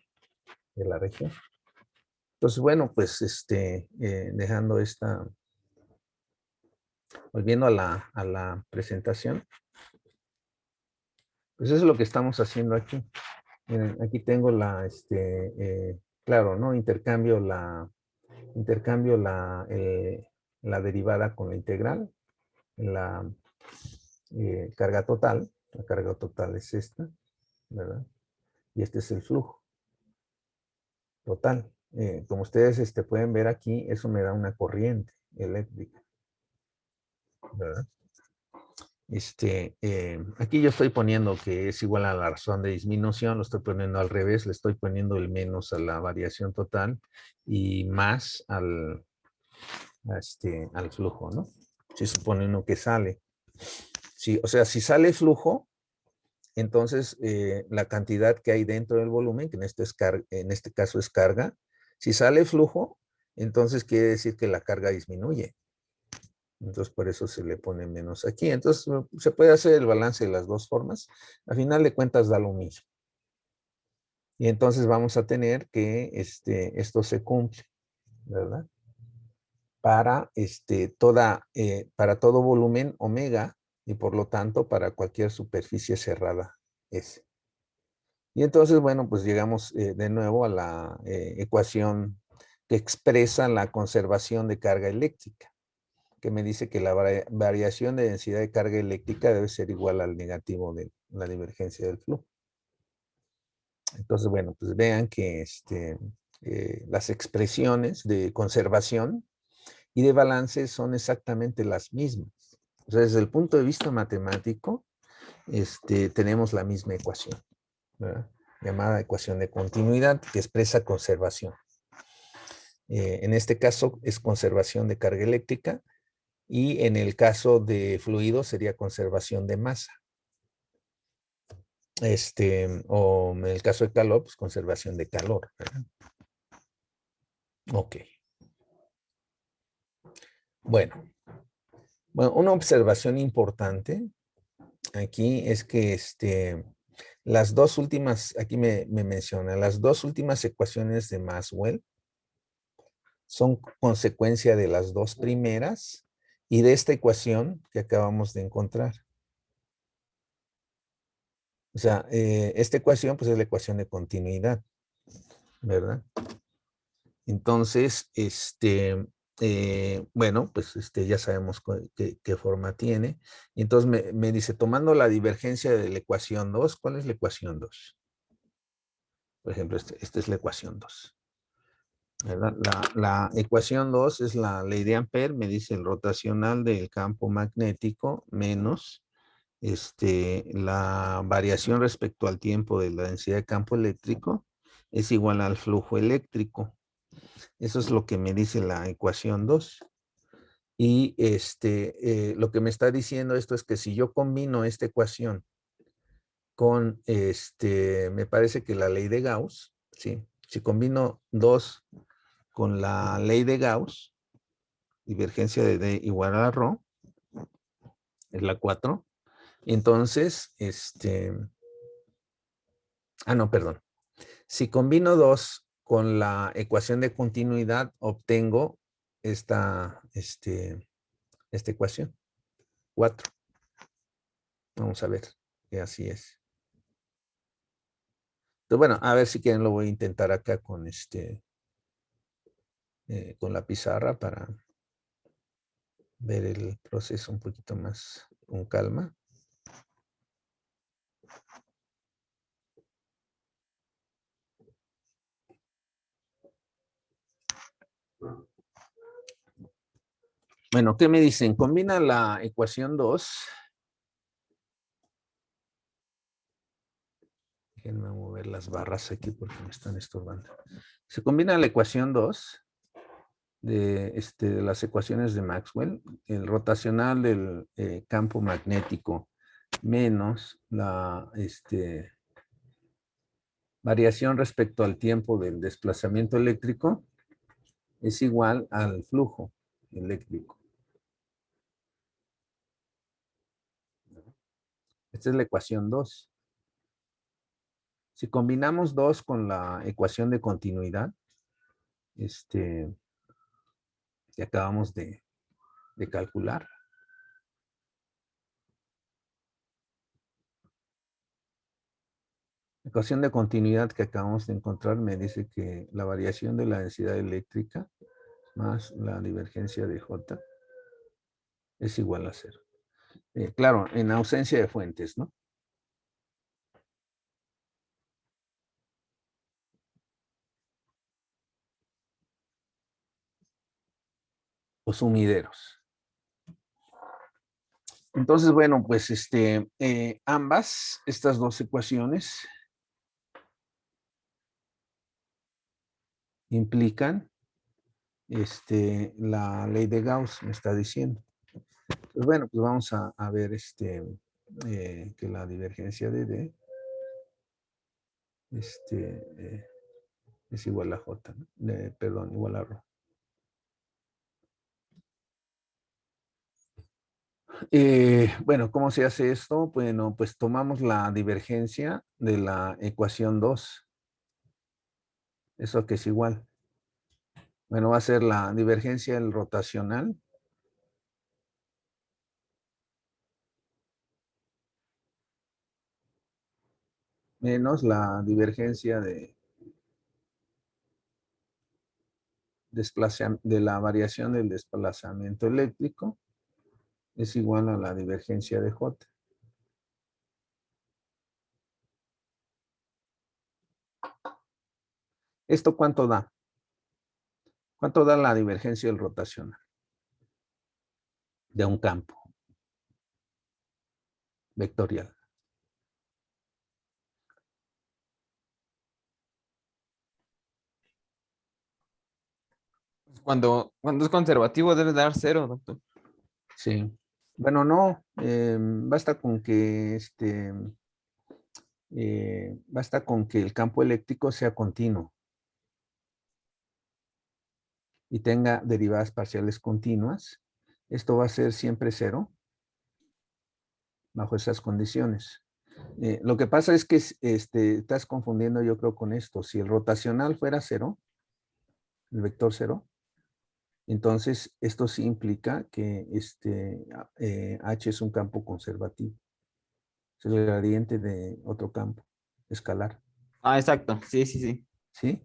la región. Entonces, bueno, pues dejando volviendo a la presentación, pues eso es lo que estamos haciendo aquí. Miren, aquí tengo claro, ¿no? Intercambio la derivada con la integral, la carga total. La carga total es esta, ¿verdad? Y este es el flujo total. Como ustedes pueden ver aquí, eso me da una corriente eléctrica, ¿verdad? Aquí yo estoy poniendo que es igual a la razón de disminución, lo estoy poniendo al revés, le estoy poniendo el menos a la variación total y más al flujo, ¿no? Se supone uno que sale. Sí, o sea, si sale flujo, entonces la cantidad que hay dentro del volumen, que en este caso es carga, si sale flujo, entonces quiere decir que la carga disminuye. Entonces, por eso se le pone menos aquí. Entonces, se puede hacer el balance de las dos formas. A final de cuentas, da lo mismo. Y entonces vamos a tener que esto se cumple, ¿verdad? Para, para todo volumen omega y por lo tanto para cualquier superficie cerrada S. Y entonces, bueno, pues llegamos de nuevo a la ecuación que expresa la conservación de carga eléctrica, que me dice que la variación de densidad de carga eléctrica debe ser igual al negativo de la divergencia del flujo. Entonces, bueno, pues vean que las expresiones de conservación y de balance son exactamente las mismas. O sea, desde el punto de vista matemático, tenemos la misma ecuación, ¿verdad? Llamada ecuación de continuidad, que expresa conservación. En este caso es conservación de carga eléctrica, y en el caso de fluido sería conservación de masa. O en el caso de calor, pues conservación de calor, ¿verdad? Ok. Bueno, una observación importante aquí es que las dos últimas, aquí me menciona, las dos últimas ecuaciones de Maxwell son consecuencia de las dos primeras y de esta ecuación que acabamos de encontrar. O sea, esta ecuación pues es la ecuación de continuidad, ¿verdad? Entonces, bueno, pues ya sabemos qué forma tiene. Y entonces me dice, tomando la divergencia de la ecuación 2, ¿cuál es la ecuación 2? Por ejemplo, esta es la ecuación 2. ¿Verdad? La ecuación 2 es la ley de Ampère, me dice el rotacional del campo magnético menos la variación respecto al tiempo de la densidad de campo eléctrico es igual al flujo eléctrico. Eso es lo que me dice la ecuación 2. Y lo que me está diciendo esto es que si yo combino esta ecuación con, me parece que la ley de Gauss, ¿sí? Si combino 2 con la ley de Gauss, divergencia de D igual a ρ, es la 4. Entonces, no, perdón. Si combino 2 con la ecuación de continuidad, obtengo esta ecuación, 4. Vamos a ver que así es. Entonces, bueno, a ver si quieren lo voy a intentar acá con con la pizarra para ver el proceso un poquito más con calma. Bueno, ¿qué me dicen? Combina la ecuación 2. Déjenme mover las barras aquí porque me están estorbando. Se combina la ecuación 2 de las ecuaciones de Maxwell, el rotacional del campo magnético menos la variación respecto al tiempo del desplazamiento eléctrico es igual al flujo eléctrico. Esta es la ecuación 2. Si combinamos 2 con la ecuación de continuidad, que acabamos de calcular, la ecuación de continuidad que acabamos de encontrar me dice que la variación de la densidad eléctrica más la divergencia de J es igual a 0. Claro, en ausencia de fuentes, ¿no? O sumideros. Entonces, bueno, pues ambas, estas dos ecuaciones implican la ley de Gauss, me está diciendo. Pues bueno, pues vamos a ver que la divergencia de D es igual a J, ¿no? Perdón, igual a ρ. Bueno, ¿cómo se hace esto? Bueno, pues tomamos la divergencia de la ecuación 2. Eso que es igual. Bueno, va a ser la divergencia del rotacional menos la divergencia de la variación del desplazamiento eléctrico es igual a la divergencia de J. ¿Esto cuánto da? ¿Cuánto da la divergencia del rotacional de un campo vectorial? Cuando es conservativo debe dar 0, doctor. Sí. Bueno, no. Basta con que basta con que el campo eléctrico sea continuo y tenga derivadas parciales continuas. Esto va a ser siempre 0 bajo esas condiciones. Lo que pasa es que estás confundiendo, yo creo, con esto. Si el rotacional fuera 0, el vector 0, entonces esto sí implica que H es un campo conservativo. Es el gradiente de otro campo escalar. Ah, exacto. Sí, sí, sí. ¿Sí?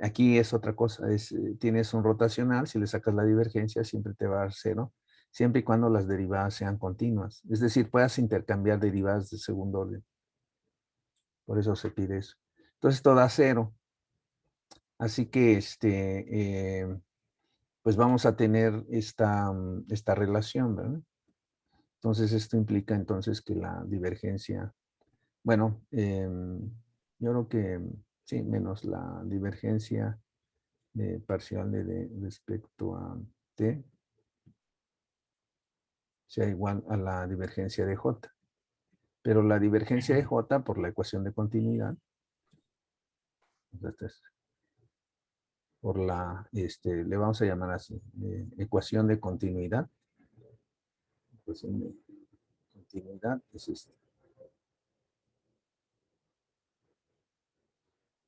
Aquí es otra cosa, tienes un rotacional, si le sacas la divergencia siempre te va a dar 0, siempre y cuando las derivadas sean continuas. Es decir, puedas intercambiar derivadas de segundo orden. Por eso se pide eso. Entonces esto da 0. Así que pues vamos a tener esta relación, ¿verdad? Entonces esto implica entonces que la divergencia, bueno, yo creo que sí, menos la divergencia parcial de D respecto a T sea igual a la divergencia de J. Pero la divergencia de J por la ecuación de continuidad, por la, le vamos a llamar así, ecuación de continuidad. Ecuación de continuidad es esta.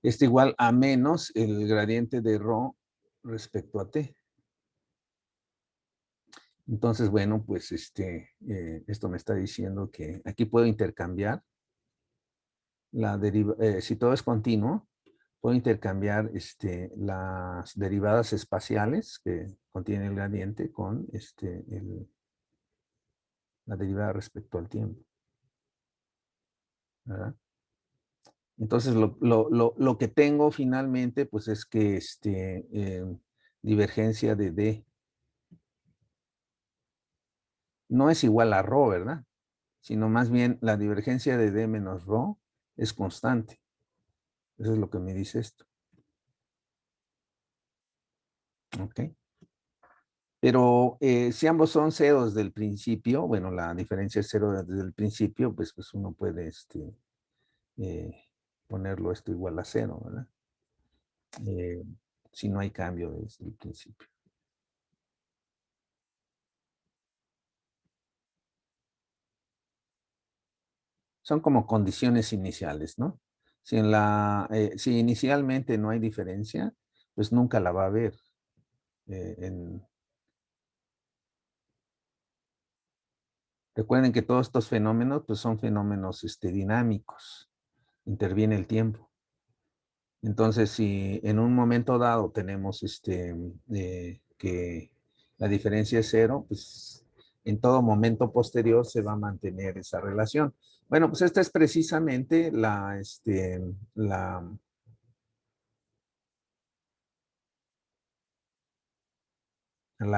Esto igual a menos el gradiente de ρ respecto a T. Entonces, bueno, pues esto me está diciendo que aquí puedo intercambiar si todo es continuo, puedo intercambiar las derivadas espaciales que contiene el gradiente con la derivada respecto al tiempo. ¿Verdad? Entonces, lo que tengo finalmente, pues es que divergencia de D no es igual a ρ, ¿verdad? Sino más bien la divergencia de D menos ρ es constante. Eso es lo que me dice esto. Ok. Pero si ambos son ceros del principio, bueno, la diferencia es 0 desde el principio, pues uno puede ponerlo esto igual a 0, ¿verdad? Si no hay cambio desde el principio. Son como condiciones iniciales, ¿no? Si inicialmente no hay diferencia, pues nunca la va a haber. Recuerden que todos estos fenómenos pues son fenómenos dinámicos. Interviene el tiempo. Entonces, si en un momento dado tenemos que la diferencia es 0, pues en todo momento posterior se va a mantener esa relación. Bueno, pues esta es precisamente la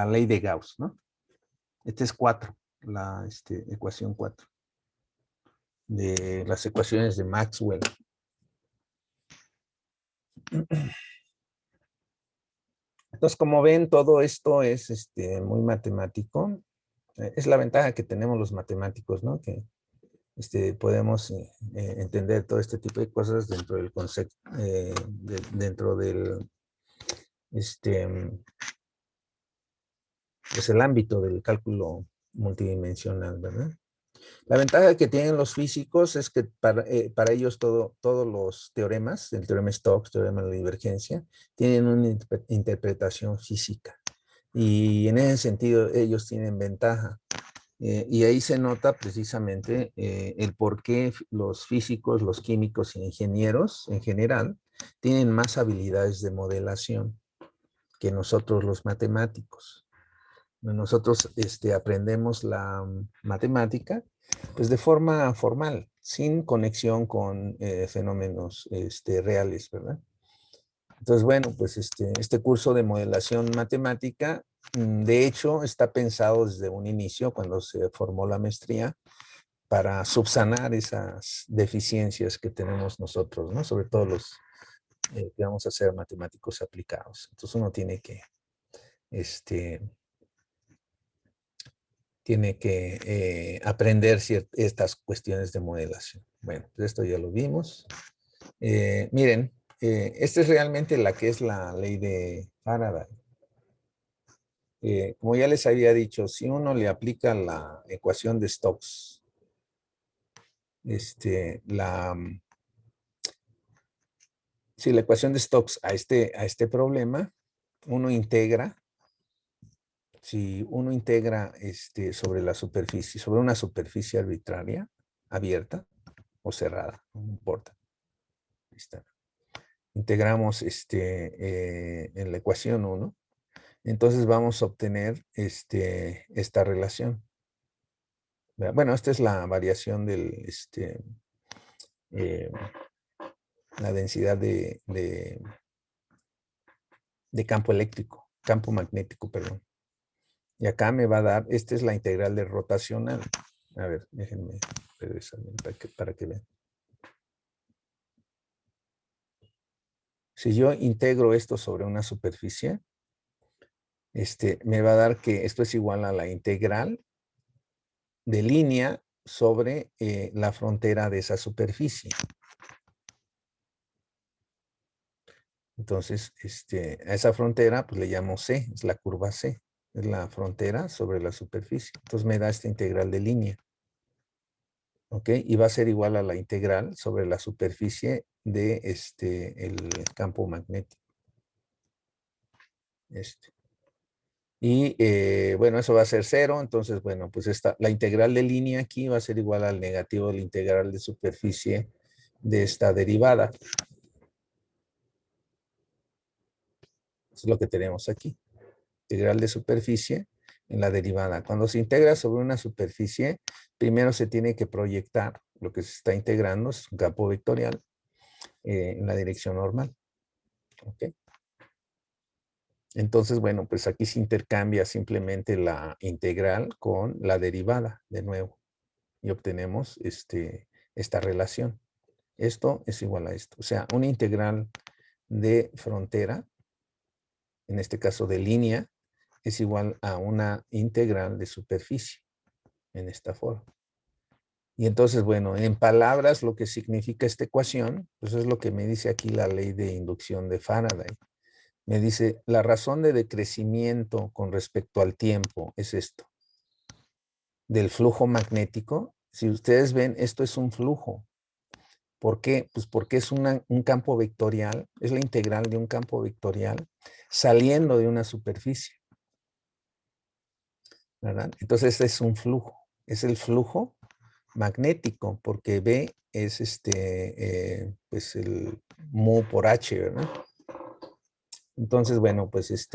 ley de Gauss, ¿no? Este es 4, la ecuación 4 de las ecuaciones de Maxwell. Entonces, como ven, todo esto es muy matemático. Es la ventaja que tenemos los matemáticos, ¿no? Que podemos entender todo este tipo de cosas dentro del concepto, dentro del pues el ámbito del cálculo multidimensional, ¿verdad? La ventaja que tienen los físicos es que para ellos todos los teoremas, el teorema Stokes, teorema de la divergencia, tienen una interpretación física. Y en ese sentido ellos tienen ventaja. Y ahí se nota precisamente el por qué los físicos, los químicos y ingenieros en general tienen más habilidades de modelación que nosotros los matemáticos. Nosotros aprendemos la matemática pues de forma formal, sin conexión con fenómenos reales, ¿verdad? Entonces, bueno, pues este curso de modelación matemática, de hecho, está pensado desde un inicio, cuando se formó la maestría, para subsanar esas deficiencias que tenemos nosotros, ¿no? Sobre todo los que vamos a ser matemáticos aplicados. Entonces, uno tiene que aprender estas cuestiones de modelación. Bueno, pues esto ya lo vimos. Miren, esta es realmente la que es la ley de Faraday. Como ya les había dicho, si uno le aplica la ecuación de Stokes, la ecuación de Stokes a este problema, uno integra. Si uno integra sobre la superficie, sobre una superficie arbitraria, abierta o cerrada, no importa. Ahí está. integramos en la ecuación 1, entonces vamos a obtener esta relación. Bueno, esta es la variación del, la densidad de campo eléctrico, campo magnético, perdón. Y acá me va a dar, esta es la integral de rotacional. A ver, déjenme regresar para que vean. Si yo integro esto sobre una superficie, me va a dar que esto es igual a la integral de línea sobre la frontera de esa superficie. Entonces, a esa frontera, pues le llamo C, es la curva C, es la frontera sobre la superficie. Entonces me da esta integral de línea. ¿Ok? Y va a ser igual a la integral sobre la superficie de el campo magnético. Y bueno, eso va a ser 0. Entonces, bueno, pues la integral de línea aquí va a ser igual al negativo de la integral de superficie de esta derivada. Eso es lo que tenemos aquí. Integral de superficie en la derivada. Cuando se integra sobre una superficie, primero se tiene que proyectar lo que se está integrando, es un campo vectorial, en la dirección normal. ¿Ok? Entonces, bueno, pues aquí se intercambia simplemente la integral con la derivada de nuevo. Y obtenemos esta relación. Esto es igual a esto. O sea, una integral de frontera, en este caso de línea, es igual a una integral de superficie, en esta forma. Y entonces, bueno, en palabras, lo que significa esta ecuación, pues es lo que me dice aquí la ley de inducción de Faraday. Me dice, la razón de decrecimiento con respecto al tiempo es esto. Del flujo magnético, si ustedes ven, esto es un flujo. ¿Por qué? Pues porque es un campo vectorial, es la integral de un campo vectorial saliendo de una superficie. ¿Verdad? Entonces este es un flujo, es el flujo magnético, porque B es pues el mu por H, ¿verdad? Entonces, bueno, pues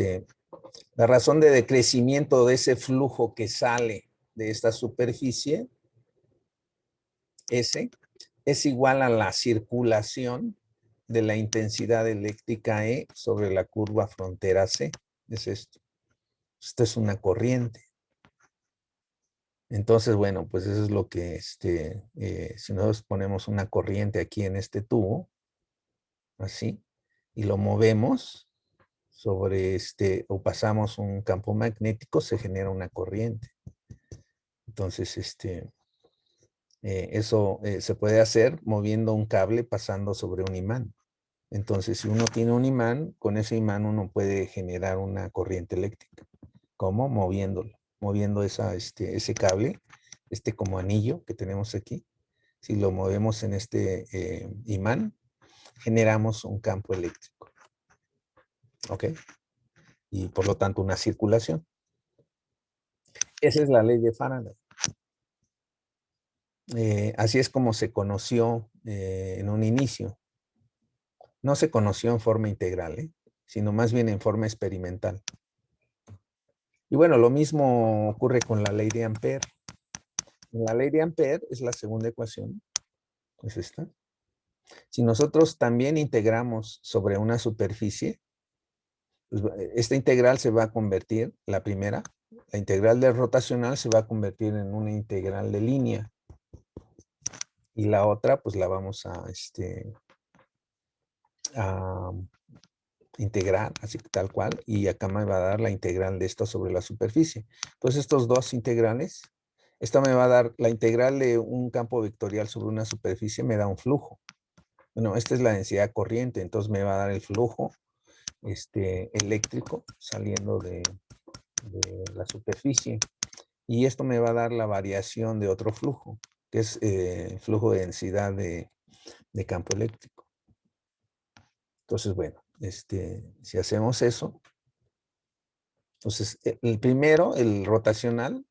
la razón de decrecimiento de ese flujo que sale de esta superficie, S, es igual a la circulación de la intensidad eléctrica E sobre la curva frontera C. Es esto. Esto es una corriente. Entonces, bueno, pues eso es lo que, si nosotros ponemos una corriente aquí en este tubo, así, y lo movemos sobre o pasamos un campo magnético, se genera una corriente. Entonces, eso se puede hacer moviendo un cable pasando sobre un imán. Entonces, si uno tiene un imán, con ese imán uno puede generar una corriente eléctrica. ¿Cómo? Moviéndolo, moviendo ese cable, como anillo que tenemos aquí. Si lo movemos en este imán, generamos un campo eléctrico. ¿Ok? Y por lo tanto una circulación. Esa es la ley de Faraday. Así es como se conoció en un inicio. No se conoció en forma integral, sino más bien en forma experimental. Y bueno, lo mismo ocurre con la ley de Ampère. La ley de Ampère es la segunda ecuación. Es esta. Si nosotros también integramos sobre una superficie, pues esta integral se va a convertir, la primera, la integral de rotacional se va a convertir en una integral de línea. Y la otra, pues la vamos a integrar, así tal cual, y acá me va a dar la integral de esto sobre la superficie. Entonces estos dos integrales, esta me va a dar la integral de un campo vectorial sobre una superficie, me da un flujo. Bueno, esta es la densidad corriente, entonces me va a dar el flujo eléctrico saliendo de la superficie. Y esto me va a dar la variación de otro flujo, que es el flujo de densidad de campo eléctrico. Entonces, bueno, si hacemos eso, entonces el primero, el rotacional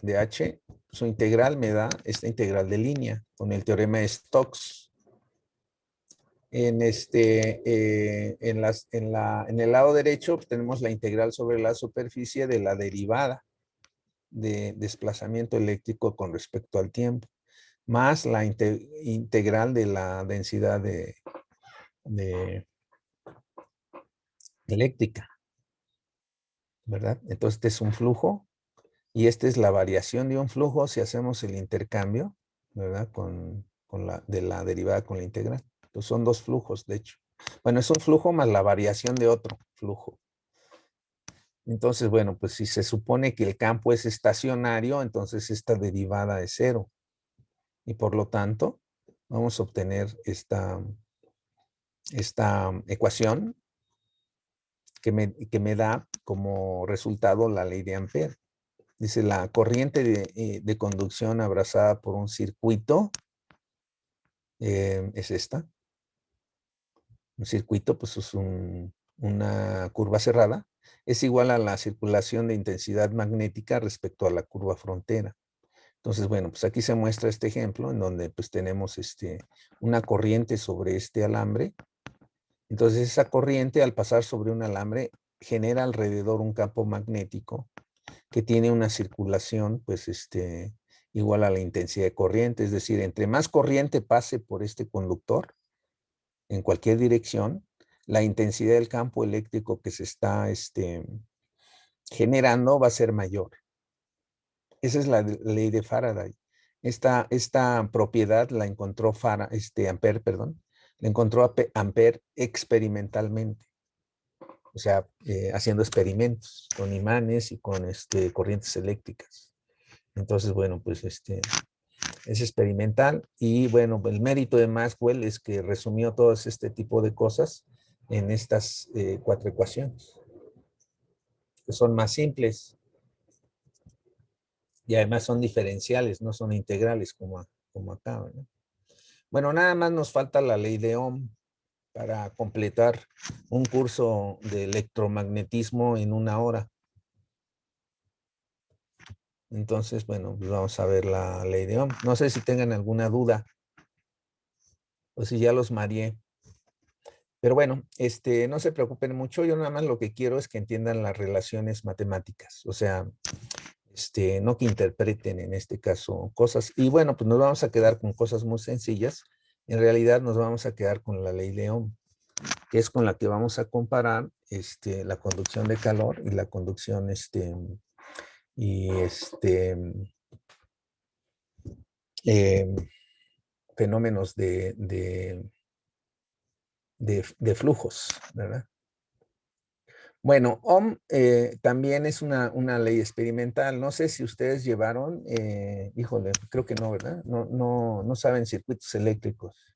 de H, su integral me da esta integral de línea con el teorema de Stokes. en el lado derecho tenemos la integral sobre la superficie de la derivada de desplazamiento eléctrico con respecto al tiempo, más la integral de la densidad de eléctrica, ¿verdad? Entonces, este es un flujo y esta es la variación de un flujo si hacemos el intercambio, ¿verdad? De la derivada con la integral. Entonces, son dos flujos, de hecho. Bueno, es un flujo más la variación de otro flujo. Entonces, bueno, pues si se supone que el campo es estacionario, entonces esta derivada es cero. Y por lo tanto, vamos a obtener esta ecuación que me da como resultado la ley de Ampère. Dice, la corriente de conducción abrazada por un circuito es esta. Un circuito, pues es una curva cerrada. Es igual a la circulación de intensidad magnética respecto a la curva frontera. Entonces, bueno, pues aquí se muestra este ejemplo en donde pues tenemos una corriente sobre este alambre. Entonces, esa corriente al pasar sobre un alambre genera alrededor un campo magnético que tiene una circulación pues igual a la intensidad de corriente. Es decir, entre más corriente pase por este conductor en cualquier dirección, la intensidad del campo eléctrico que se está generando va a ser mayor. Esa es la ley de Faraday. Esta propiedad la encontró Ampère, perdón, la encontró Ampère experimentalmente. O sea, haciendo experimentos con imanes y con corrientes eléctricas. Entonces, bueno, pues es experimental. Y bueno, el mérito de Maxwell es que resumió todo este tipo de cosas en estas 4 ecuaciones, que son más simples. Y además son diferenciales, no son integrales como acá, ¿verdad? Bueno, nada más nos falta la ley de Ohm para completar un curso de electromagnetismo en 1 hora. Entonces, bueno, pues vamos a ver la ley de Ohm. No sé si tengan alguna duda o si ya los mareé. Pero bueno, no se preocupen mucho. Yo nada más lo que quiero es que entiendan las relaciones matemáticas. O sea, no que interpreten en este caso cosas. Y bueno, pues nos vamos a quedar con cosas muy sencillas. En realidad nos vamos a quedar con la ley de Ohm, que es con la que vamos a comparar la conducción de calor y la conducción fenómenos de flujos, ¿verdad? Bueno, Ohm también es una ley experimental. No sé si ustedes llevaron, híjole, creo que no, ¿verdad? No saben circuitos eléctricos.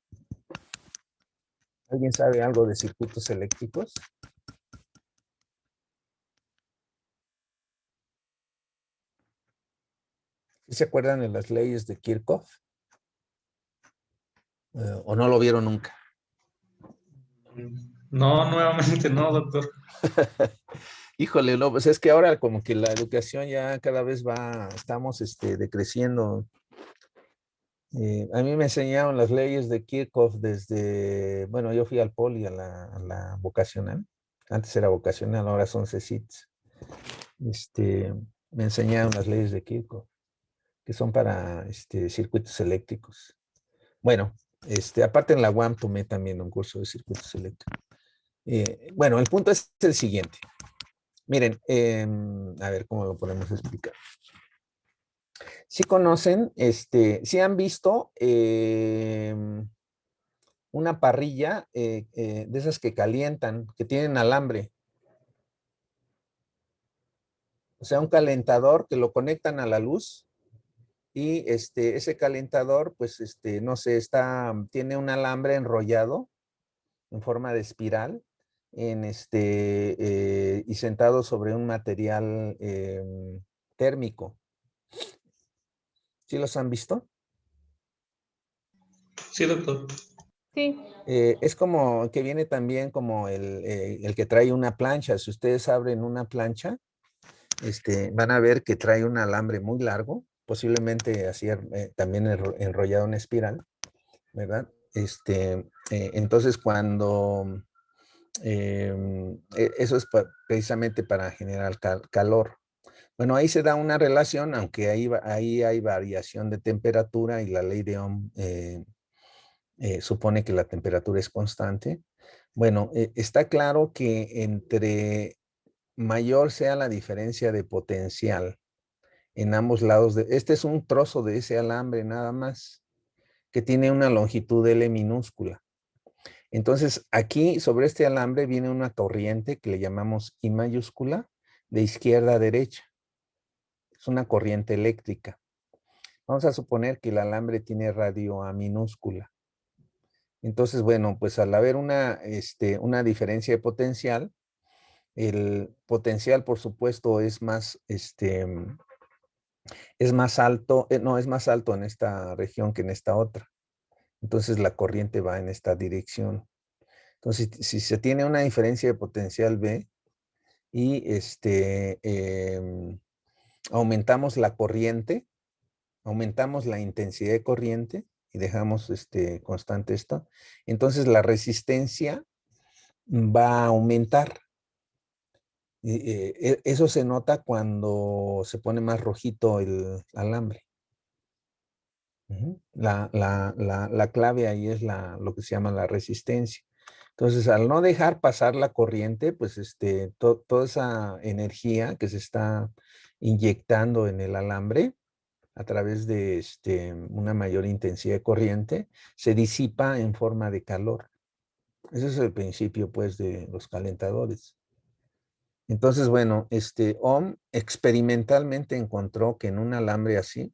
¿Alguien sabe algo de circuitos eléctricos? ¿Se acuerdan de las leyes de Kirchhoff? ¿O no lo vieron nunca? No, nuevamente no, doctor. Híjole, no, pues es que ahora como que la educación ya cada vez estamos decreciendo. A mí me enseñaron las leyes de Kirchhoff desde, bueno, yo fui al poli, a la vocacional. Antes era vocacional, ahora son CECITs. Me enseñaron las leyes de Kirchhoff, que son para circuitos eléctricos. Bueno, aparte en la UAM tomé también un curso de circuitos eléctricos. Bueno, el punto es el siguiente. Miren, a ver cómo lo podemos explicar. Si conocen, si han visto una parrilla de esas que calientan, que tienen alambre. O sea, un calentador que lo conectan a la luz y ese calentador, pues, no sé, tiene un alambre enrollado en forma de espiral y sentado sobre un material térmico. ¿Sí los han visto? Sí, doctor. Sí. Es como que viene también como el que trae una plancha. Si ustedes abren una plancha, van a ver que trae un alambre muy largo, posiblemente así también enrollado en espiral, ¿verdad? Entonces, cuando eso es precisamente para generar calor. Bueno, ahí se da una relación, aunque ahí hay variación de temperatura y la ley de Ohm supone que la temperatura es constante. Bueno, está claro que entre mayor sea la diferencia de potencial en ambos lados, este es un trozo de ese alambre nada más, que tiene una longitud L minúscula. Entonces, aquí sobre este alambre viene una corriente que le llamamos I mayúscula, de izquierda a derecha. Es una corriente eléctrica. Vamos a suponer que el alambre tiene radio A minúscula. Entonces, bueno, pues al haber una diferencia de potencial, el potencial, por supuesto, es más alto, no, es más alto en esta región que en esta otra. Entonces, la corriente va en esta dirección. Entonces, si se tiene una diferencia de potencial B y aumentamos la corriente, aumentamos la intensidad de corriente y dejamos constante esto, entonces la resistencia va a aumentar. Eso se nota cuando se pone más rojito el alambre. La clave ahí es lo que se llama la resistencia. Entonces, al no dejar pasar la corriente, pues toda esa energía que se está inyectando en el alambre a través de una mayor intensidad de corriente, se disipa en forma de calor. Ese es el principio, pues, de los calentadores. Entonces, bueno, Ohm experimentalmente encontró que en un alambre así,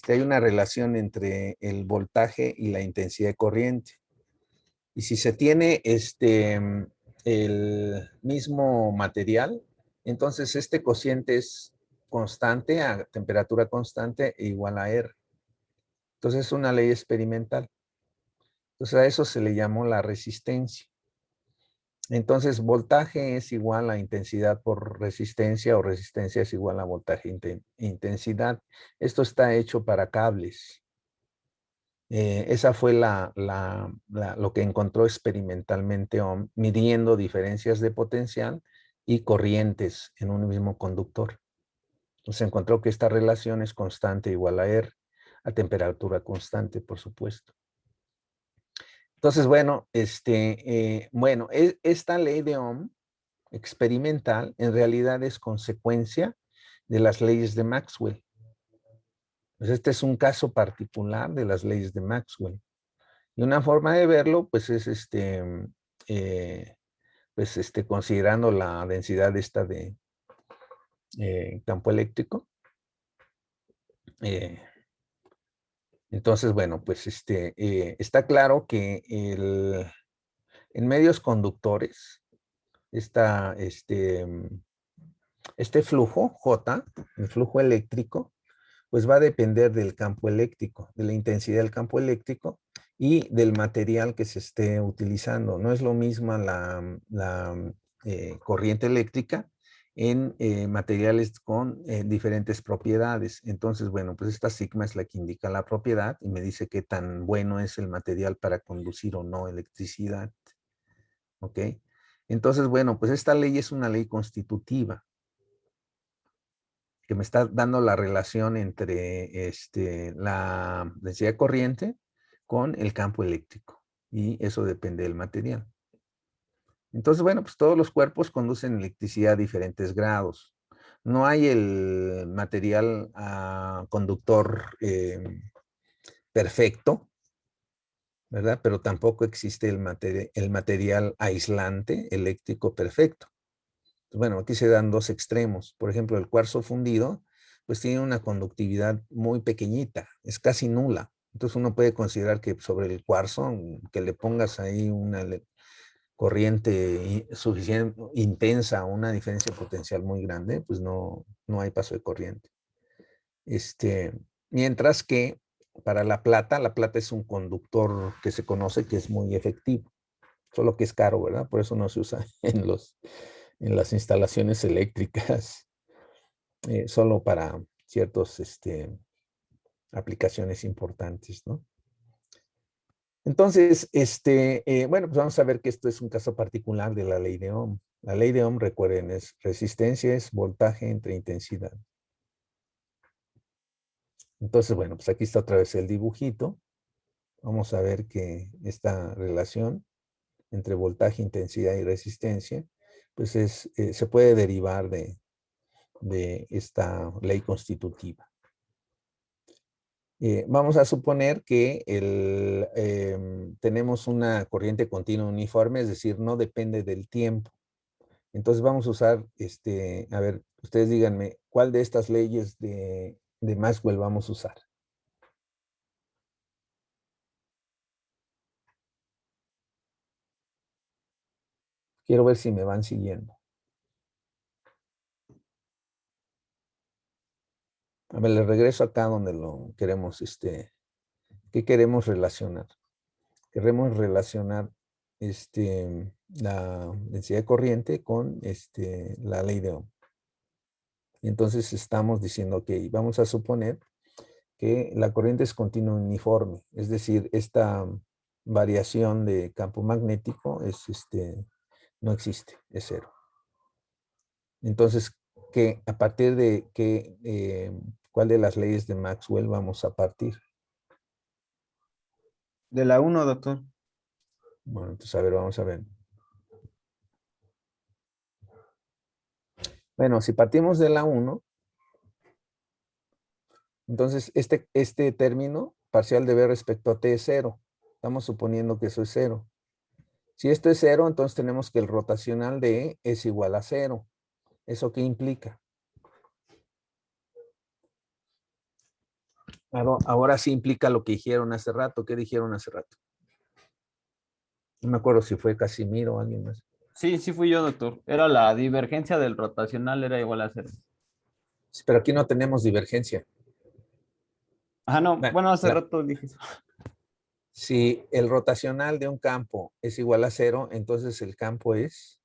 hay una relación entre el voltaje y la intensidad de corriente. Y si se tiene el mismo material, entonces este cociente es constante a temperatura constante e igual a R. Entonces es una ley experimental. Entonces a eso se le llamó la resistencia. Entonces voltaje es igual a intensidad por resistencia o resistencia es igual a voltaje intensidad. Esto está hecho para cables. Esa fue lo que encontró experimentalmente Ohm, midiendo diferencias de potencial y corrientes en un mismo conductor. Entonces encontró que esta relación es constante igual a R, a temperatura constante, por supuesto. Entonces, bueno, esta ley de Ohm experimental en realidad es consecuencia de las leyes de Maxwell. Pues este es un caso particular de las leyes de Maxwell. Y una forma de verlo, pues es considerando la densidad esta de campo eléctrico. Entonces, bueno, pues está claro que en medios conductores, este flujo J, el flujo eléctrico, pues va a depender del campo eléctrico, de la intensidad del campo eléctrico y del material que se esté utilizando. No es lo mismo la corriente eléctrica en materiales con diferentes propiedades. Entonces, bueno, pues esta sigma es la que indica la propiedad y me dice qué tan bueno es el material para conducir o no electricidad. ¿Ok? Entonces, bueno, pues esta ley es una ley constitutiva que me está dando la relación entre la densidad de corriente con el campo eléctrico. Y eso depende del material. Entonces, bueno, pues todos los cuerpos conducen electricidad a diferentes grados. No hay el material conductor perfecto, ¿verdad? Pero tampoco existe el material aislante eléctrico perfecto. Bueno, aquí se dan dos extremos. Por ejemplo, el cuarzo fundido, pues tiene una conductividad muy pequeñita, es casi nula. Entonces uno puede considerar que sobre el cuarzo, que le pongas ahí una corriente suficiente, intensa, una diferencia potencial muy grande, pues no hay paso de corriente. Mientras que para la plata es un conductor que se conoce que es muy efectivo, solo que es caro, ¿verdad? Por eso no se usa en las instalaciones eléctricas, solo para ciertas aplicaciones importantes, ¿no? Entonces, bueno, pues vamos a ver que esto es un caso particular de la ley de Ohm. La ley de Ohm, recuerden, es resistencia, es voltaje entre intensidad. Entonces, bueno, pues aquí está otra vez el dibujito. Vamos a ver que esta relación entre voltaje, intensidad y resistencia, pues se puede derivar de esta ley constitutiva. Vamos a suponer que tenemos una corriente continua uniforme, es decir, no depende del tiempo. Entonces vamos a usar, a ver, ustedes díganme, ¿cuál de estas leyes de Maxwell vamos a usar? Quiero ver si me van siguiendo. A ver, les regreso acá donde lo queremos, ¿qué queremos relacionar? Queremos relacionar la densidad de corriente con la ley de Ohm. Y entonces estamos diciendo, ok, vamos a suponer que la corriente es continua uniforme, es decir, esta variación de campo magnético no existe, es cero. Entonces, a partir de ¿cuál de las leyes de Maxwell vamos a partir? De la 1, doctor. Bueno, entonces, a ver, vamos a ver. Bueno, si partimos de la 1, entonces este término parcial de B respecto a T es 0. Estamos suponiendo que eso es 0. Si esto es 0, entonces tenemos que el rotacional de E es igual a 0. ¿Eso qué implica? Ahora sí implica lo que dijeron hace rato. ¿Qué dijeron hace rato? No me acuerdo si fue Casimiro o alguien más. Sí, sí fui yo, doctor. Era la divergencia del rotacional, era igual a 0. Sí, pero aquí no tenemos divergencia. Ah, no, bueno, hace rato dije eso. Si el rotacional de un campo es igual a 0, entonces el campo es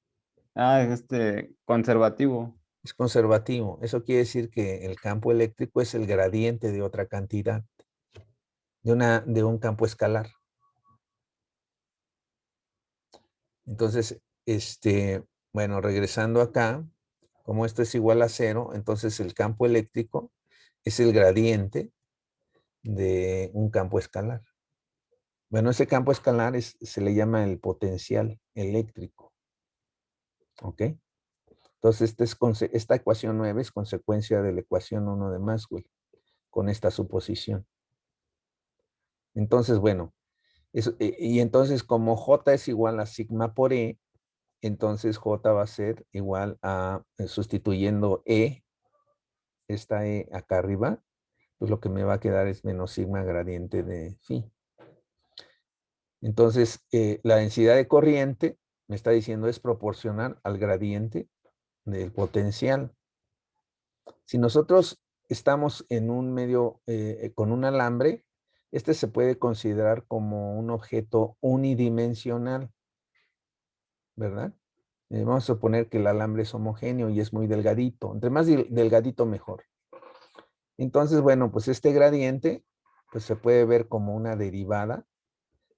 Conservativo. conservativo. Eso quiere decir que el campo eléctrico es el gradiente de otra cantidad, de un campo escalar. Entonces, bueno, regresando acá, como esto es igual a 0, entonces el campo eléctrico es el gradiente de un campo escalar. Bueno, ese campo escalar se le llama el potencial eléctrico. ¿Ok? Entonces, esta ecuación 9 es consecuencia de la ecuación 1 de Maxwell, con esta suposición. Entonces, bueno, y entonces como J es igual a sigma por E, entonces J va a ser igual a, sustituyendo E, esta E acá arriba, pues lo que me va a quedar es menos sigma gradiente de phi. Entonces, la densidad de corriente, me está diciendo, es proporcional al gradiente del potencial. Si nosotros estamos en un medio con un alambre, este se puede considerar como un objeto unidimensional, ¿verdad? Vamos a suponer que el alambre es homogéneo y es muy delgadito. Entre más delgadito, mejor. Entonces, bueno, pues este gradiente pues se puede ver como una derivada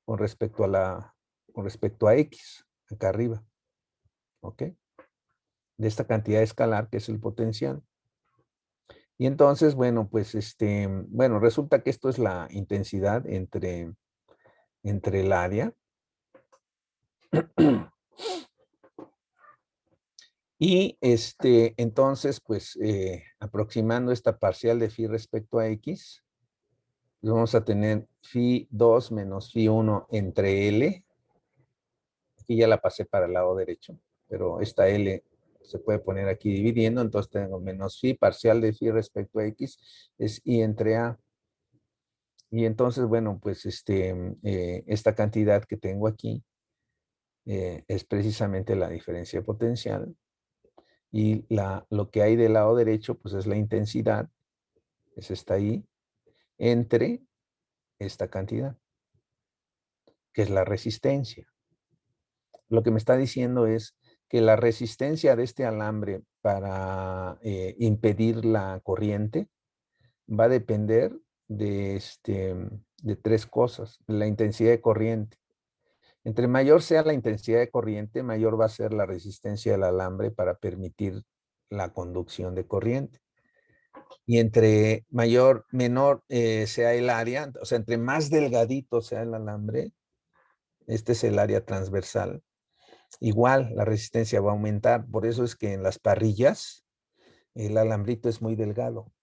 con respecto a X, acá arriba. ¿Ok? De esta cantidad escalar que es el potencial. Y entonces, bueno, pues bueno, resulta que esto es la intensidad entre el área. Y entonces, pues aproximando esta parcial de phi respecto a X, pues vamos a tener phi 2 menos phi 1 entre L. Aquí ya la pasé para el lado derecho, pero esta L se puede poner aquí dividiendo, entonces tengo menos phi parcial de phi respecto a X, es I entre A. Y entonces, bueno, pues esta cantidad que tengo aquí es precisamente la diferencia potencial. Y lo que hay del lado derecho, pues es la intensidad, es esta ahí, entre esta cantidad, que es la resistencia. Lo que me está diciendo es que la resistencia de este alambre para impedir la corriente va a depender de de 3 cosas. La intensidad de corriente. Entre mayor sea la intensidad de corriente, mayor va a ser la resistencia del alambre para permitir la conducción de corriente. Y entre menor sea el área, o sea, entre más delgadito sea el alambre, este es el área transversal, igual la resistencia va a aumentar. Por eso es que en las parrillas el alambrito es muy delgado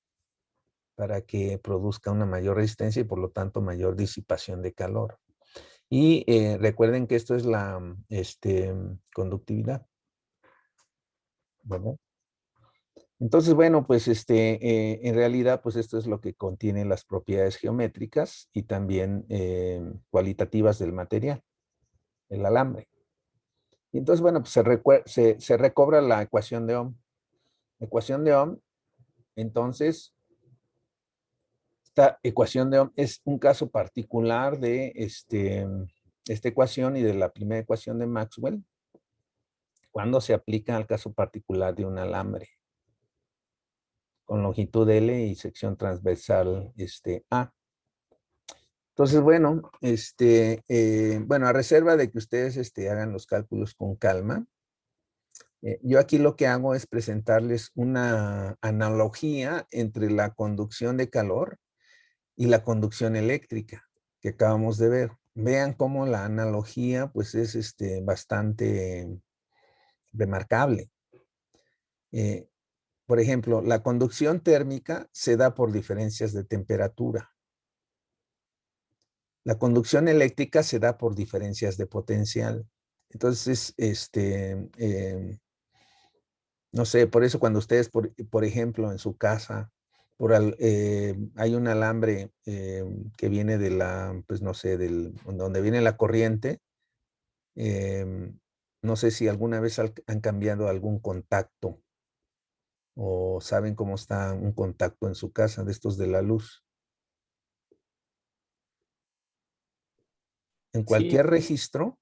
para que produzca una mayor resistencia y por lo tanto mayor disipación de calor. Y recuerden que esto es la conductividad, ¿verdad? Entonces, bueno, pues en realidad, pues esto es lo que contiene las propiedades geométricas y también cualitativas del material, el alambre. Y entonces, bueno, pues se recobra la ecuación de Ohm. La ecuación de Ohm, entonces, esta ecuación de Ohm es un caso particular de esta ecuación y de la primera ecuación de Maxwell, cuando se aplica al caso particular de un alambre con longitud L y sección transversal A. Entonces, bueno, bueno, a reserva de que ustedes hagan los cálculos con calma, yo aquí lo que hago es presentarles una analogía entre la conducción de calor y la conducción eléctrica que acabamos de ver. Vean cómo la analogía pues es bastante remarcable. Por ejemplo, la conducción térmica se da por diferencias de temperatura. La conducción eléctrica se da por diferencias de potencial. Entonces, no sé, por eso cuando ustedes, por ejemplo, en su casa, hay un alambre que viene de pues no sé, donde viene la corriente, no sé si alguna vez han cambiado algún contacto o saben cómo está un contacto en su casa de estos de la luz. En cualquier registro,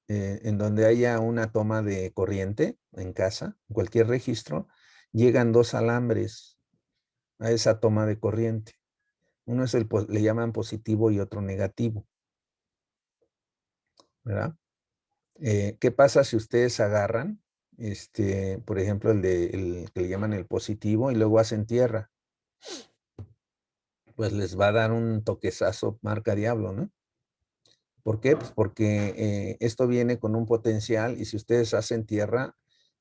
en donde haya una toma de corriente en casa, en cualquier registro, llegan 2 alambres a esa toma de corriente. Uno es le llaman positivo y otro negativo, ¿verdad? ¿Qué pasa si ustedes agarran, por ejemplo, el que le llaman el positivo y luego hacen tierra? Pues les va a dar un toquezazo marca diablo, ¿no? ¿Por qué? Pues porque esto viene con un potencial y si ustedes hacen tierra,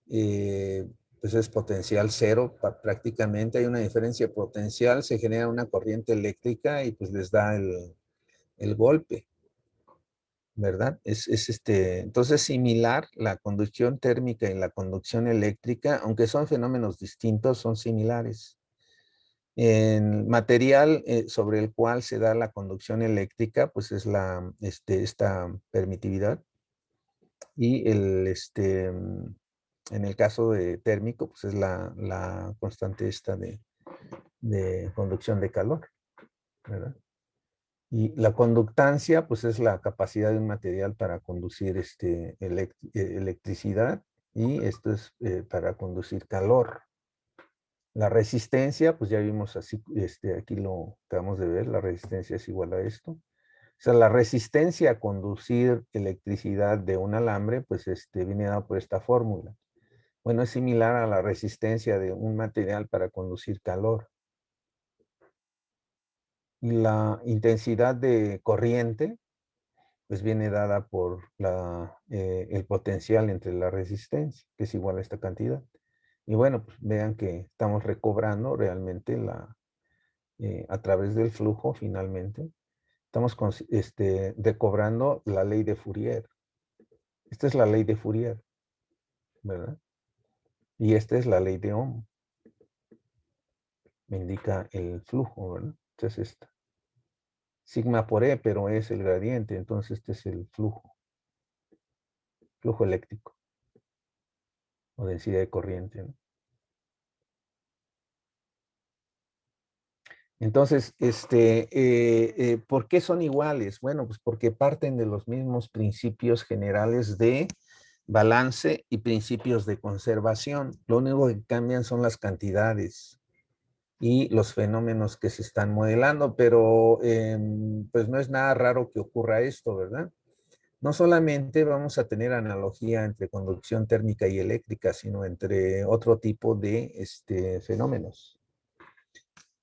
pues es potencial cero prácticamente. Hay una diferencia potencial, se genera una corriente eléctrica y pues les da el golpe, ¿verdad? Entonces similar, la conducción térmica y la conducción eléctrica, aunque son fenómenos distintos, son similares. En material sobre el cual se da la conducción eléctrica, pues es esta permitividad. Y en el caso de térmico, pues es la constante esta de conducción de calor, ¿verdad? Y la conductancia, pues es la capacidad de un material para conducir electricidad y esto es para conducir calor. La resistencia, pues ya vimos así, aquí lo acabamos de ver, la resistencia es igual a esto. O sea, la resistencia a conducir electricidad de un alambre, pues viene dado por esta fórmula. Bueno, es similar a la resistencia de un material para conducir calor. Y la intensidad de corriente, pues viene dada por el potencial entre la resistencia, que es igual a esta cantidad. Y bueno, pues vean que estamos recobrando realmente a través del flujo finalmente, estamos recobrando la ley de Fourier. Esta es la ley de Fourier, ¿verdad? Y esta es la ley de Ohm. Me indica el flujo, ¿verdad? Esta es esta. Sigma por E, pero es el gradiente, entonces este es el flujo eléctrico o densidad de corriente, ¿no? Entonces, ¿por qué son iguales? Bueno, pues porque parten de los mismos principios generales de balance y principios de conservación. Lo único que cambian son las cantidades. y los fenómenos que se están modelando, pero pues no es nada raro que ocurra esto, ¿verdad? No solamente vamos a tener analogía entre conducción térmica y eléctrica, sino entre otro tipo de fenómenos.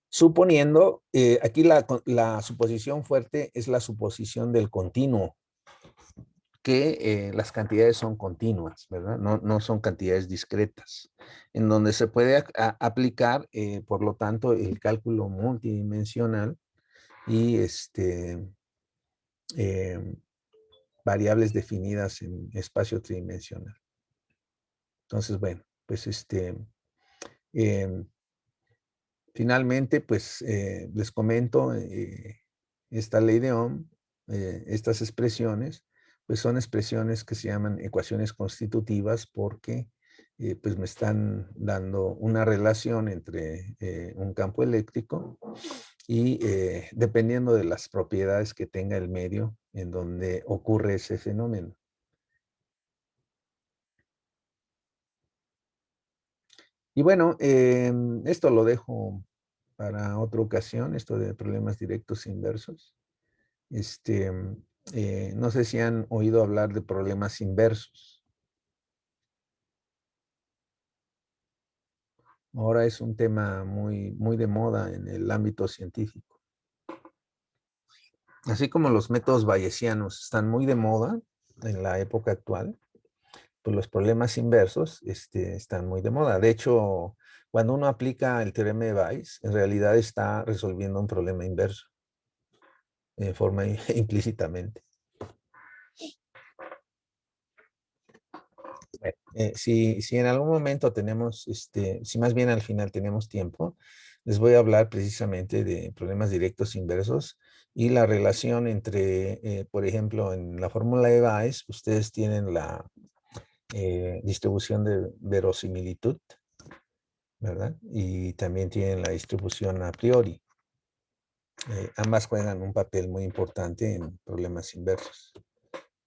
Suponiendo, aquí la suposición fuerte es la suposición del continuo, que las cantidades son continuas, ¿verdad? No son cantidades discretas, en donde se puede aplicar, por lo tanto, el cálculo multidimensional y variables definidas en espacio tridimensional. Entonces, bueno, pues finalmente, pues les comento esta ley de Ohm, estas expresiones, pues son expresiones que se llaman ecuaciones constitutivas porque pues me están dando una relación entre un campo eléctrico y dependiendo de las propiedades que tenga el medio en donde ocurre ese fenómeno. Y bueno, esto lo dejo para otra ocasión, esto de problemas directos e inversos. No sé si han oído hablar de problemas inversos. Ahora es un tema muy de moda en el ámbito científico. Así como los métodos bayesianos están muy de moda en la época actual, pues los problemas inversos están muy de moda. De hecho, cuando uno aplica el teorema de Bayes, en realidad está resolviendo un problema inverso, de forma implícitamente. Si en algún momento tenemos, si más bien al final tenemos tiempo, les voy a hablar precisamente de problemas directos inversos y la relación entre, por ejemplo, en la fórmula de Bayes, ustedes tienen la distribución de verosimilitud, ¿verdad? Y también tienen la distribución a priori. Ambas juegan un papel muy importante en problemas inversos.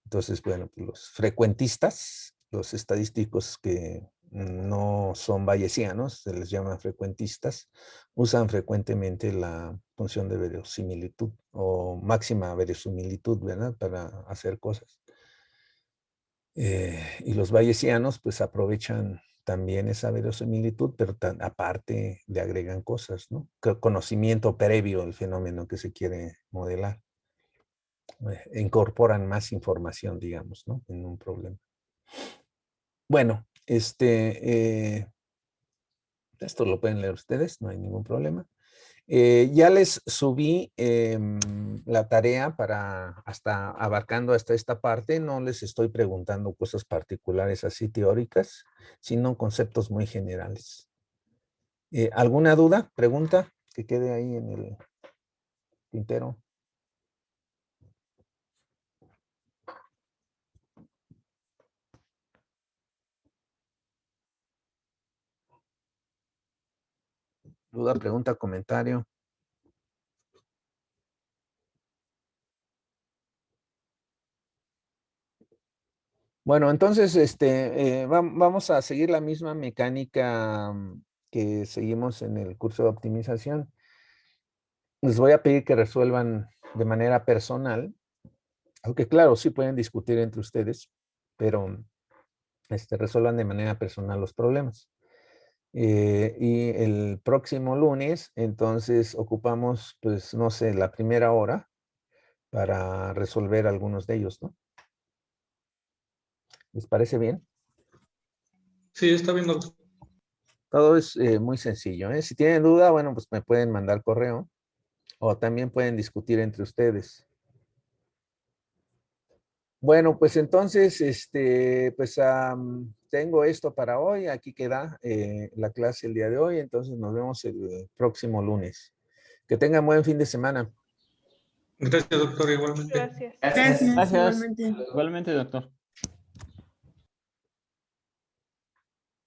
Entonces, bueno, pues los frecuentistas, los estadísticos que no son bayesianos, se les llama frecuentistas, usan frecuentemente la función de verosimilitud o máxima verosimilitud, ¿verdad? Para hacer cosas. Y los bayesianos pues aprovechan también esa verosimilitud, pero aparte le agregan cosas, ¿no? Conocimiento previo del fenómeno que se quiere modelar. Incorporan más información, digamos, ¿no? En un problema. Bueno, esto lo pueden leer ustedes, no hay ningún problema. Ya les subí la tarea para abarcando hasta esta parte. No les estoy preguntando cosas particulares así teóricas, sino conceptos muy generales. ¿Alguna duda, pregunta que quede ahí en el tintero? Duda, pregunta, comentario. Bueno, entonces vamos a seguir la misma mecánica que seguimos en el curso de optimización. Les voy a pedir que resuelvan de manera personal, aunque claro, sí pueden discutir entre ustedes, pero resuelvan de manera personal los problemas. Y el próximo lunes, entonces ocupamos, pues, no sé, la primera hora para resolver algunos de ellos, ¿no? ¿Les parece bien? Sí, está bien, doctor. Todo es muy sencillo, ¿eh? Si tienen duda, bueno, pues me pueden mandar correo o también pueden discutir entre ustedes. Bueno, pues entonces, pues tengo esto para hoy. Aquí queda la clase el día de hoy. Entonces nos vemos el próximo lunes. Que tengan buen fin de semana. Gracias, doctor, igualmente. Gracias. Gracias. Igualmente. Igualmente, doctor.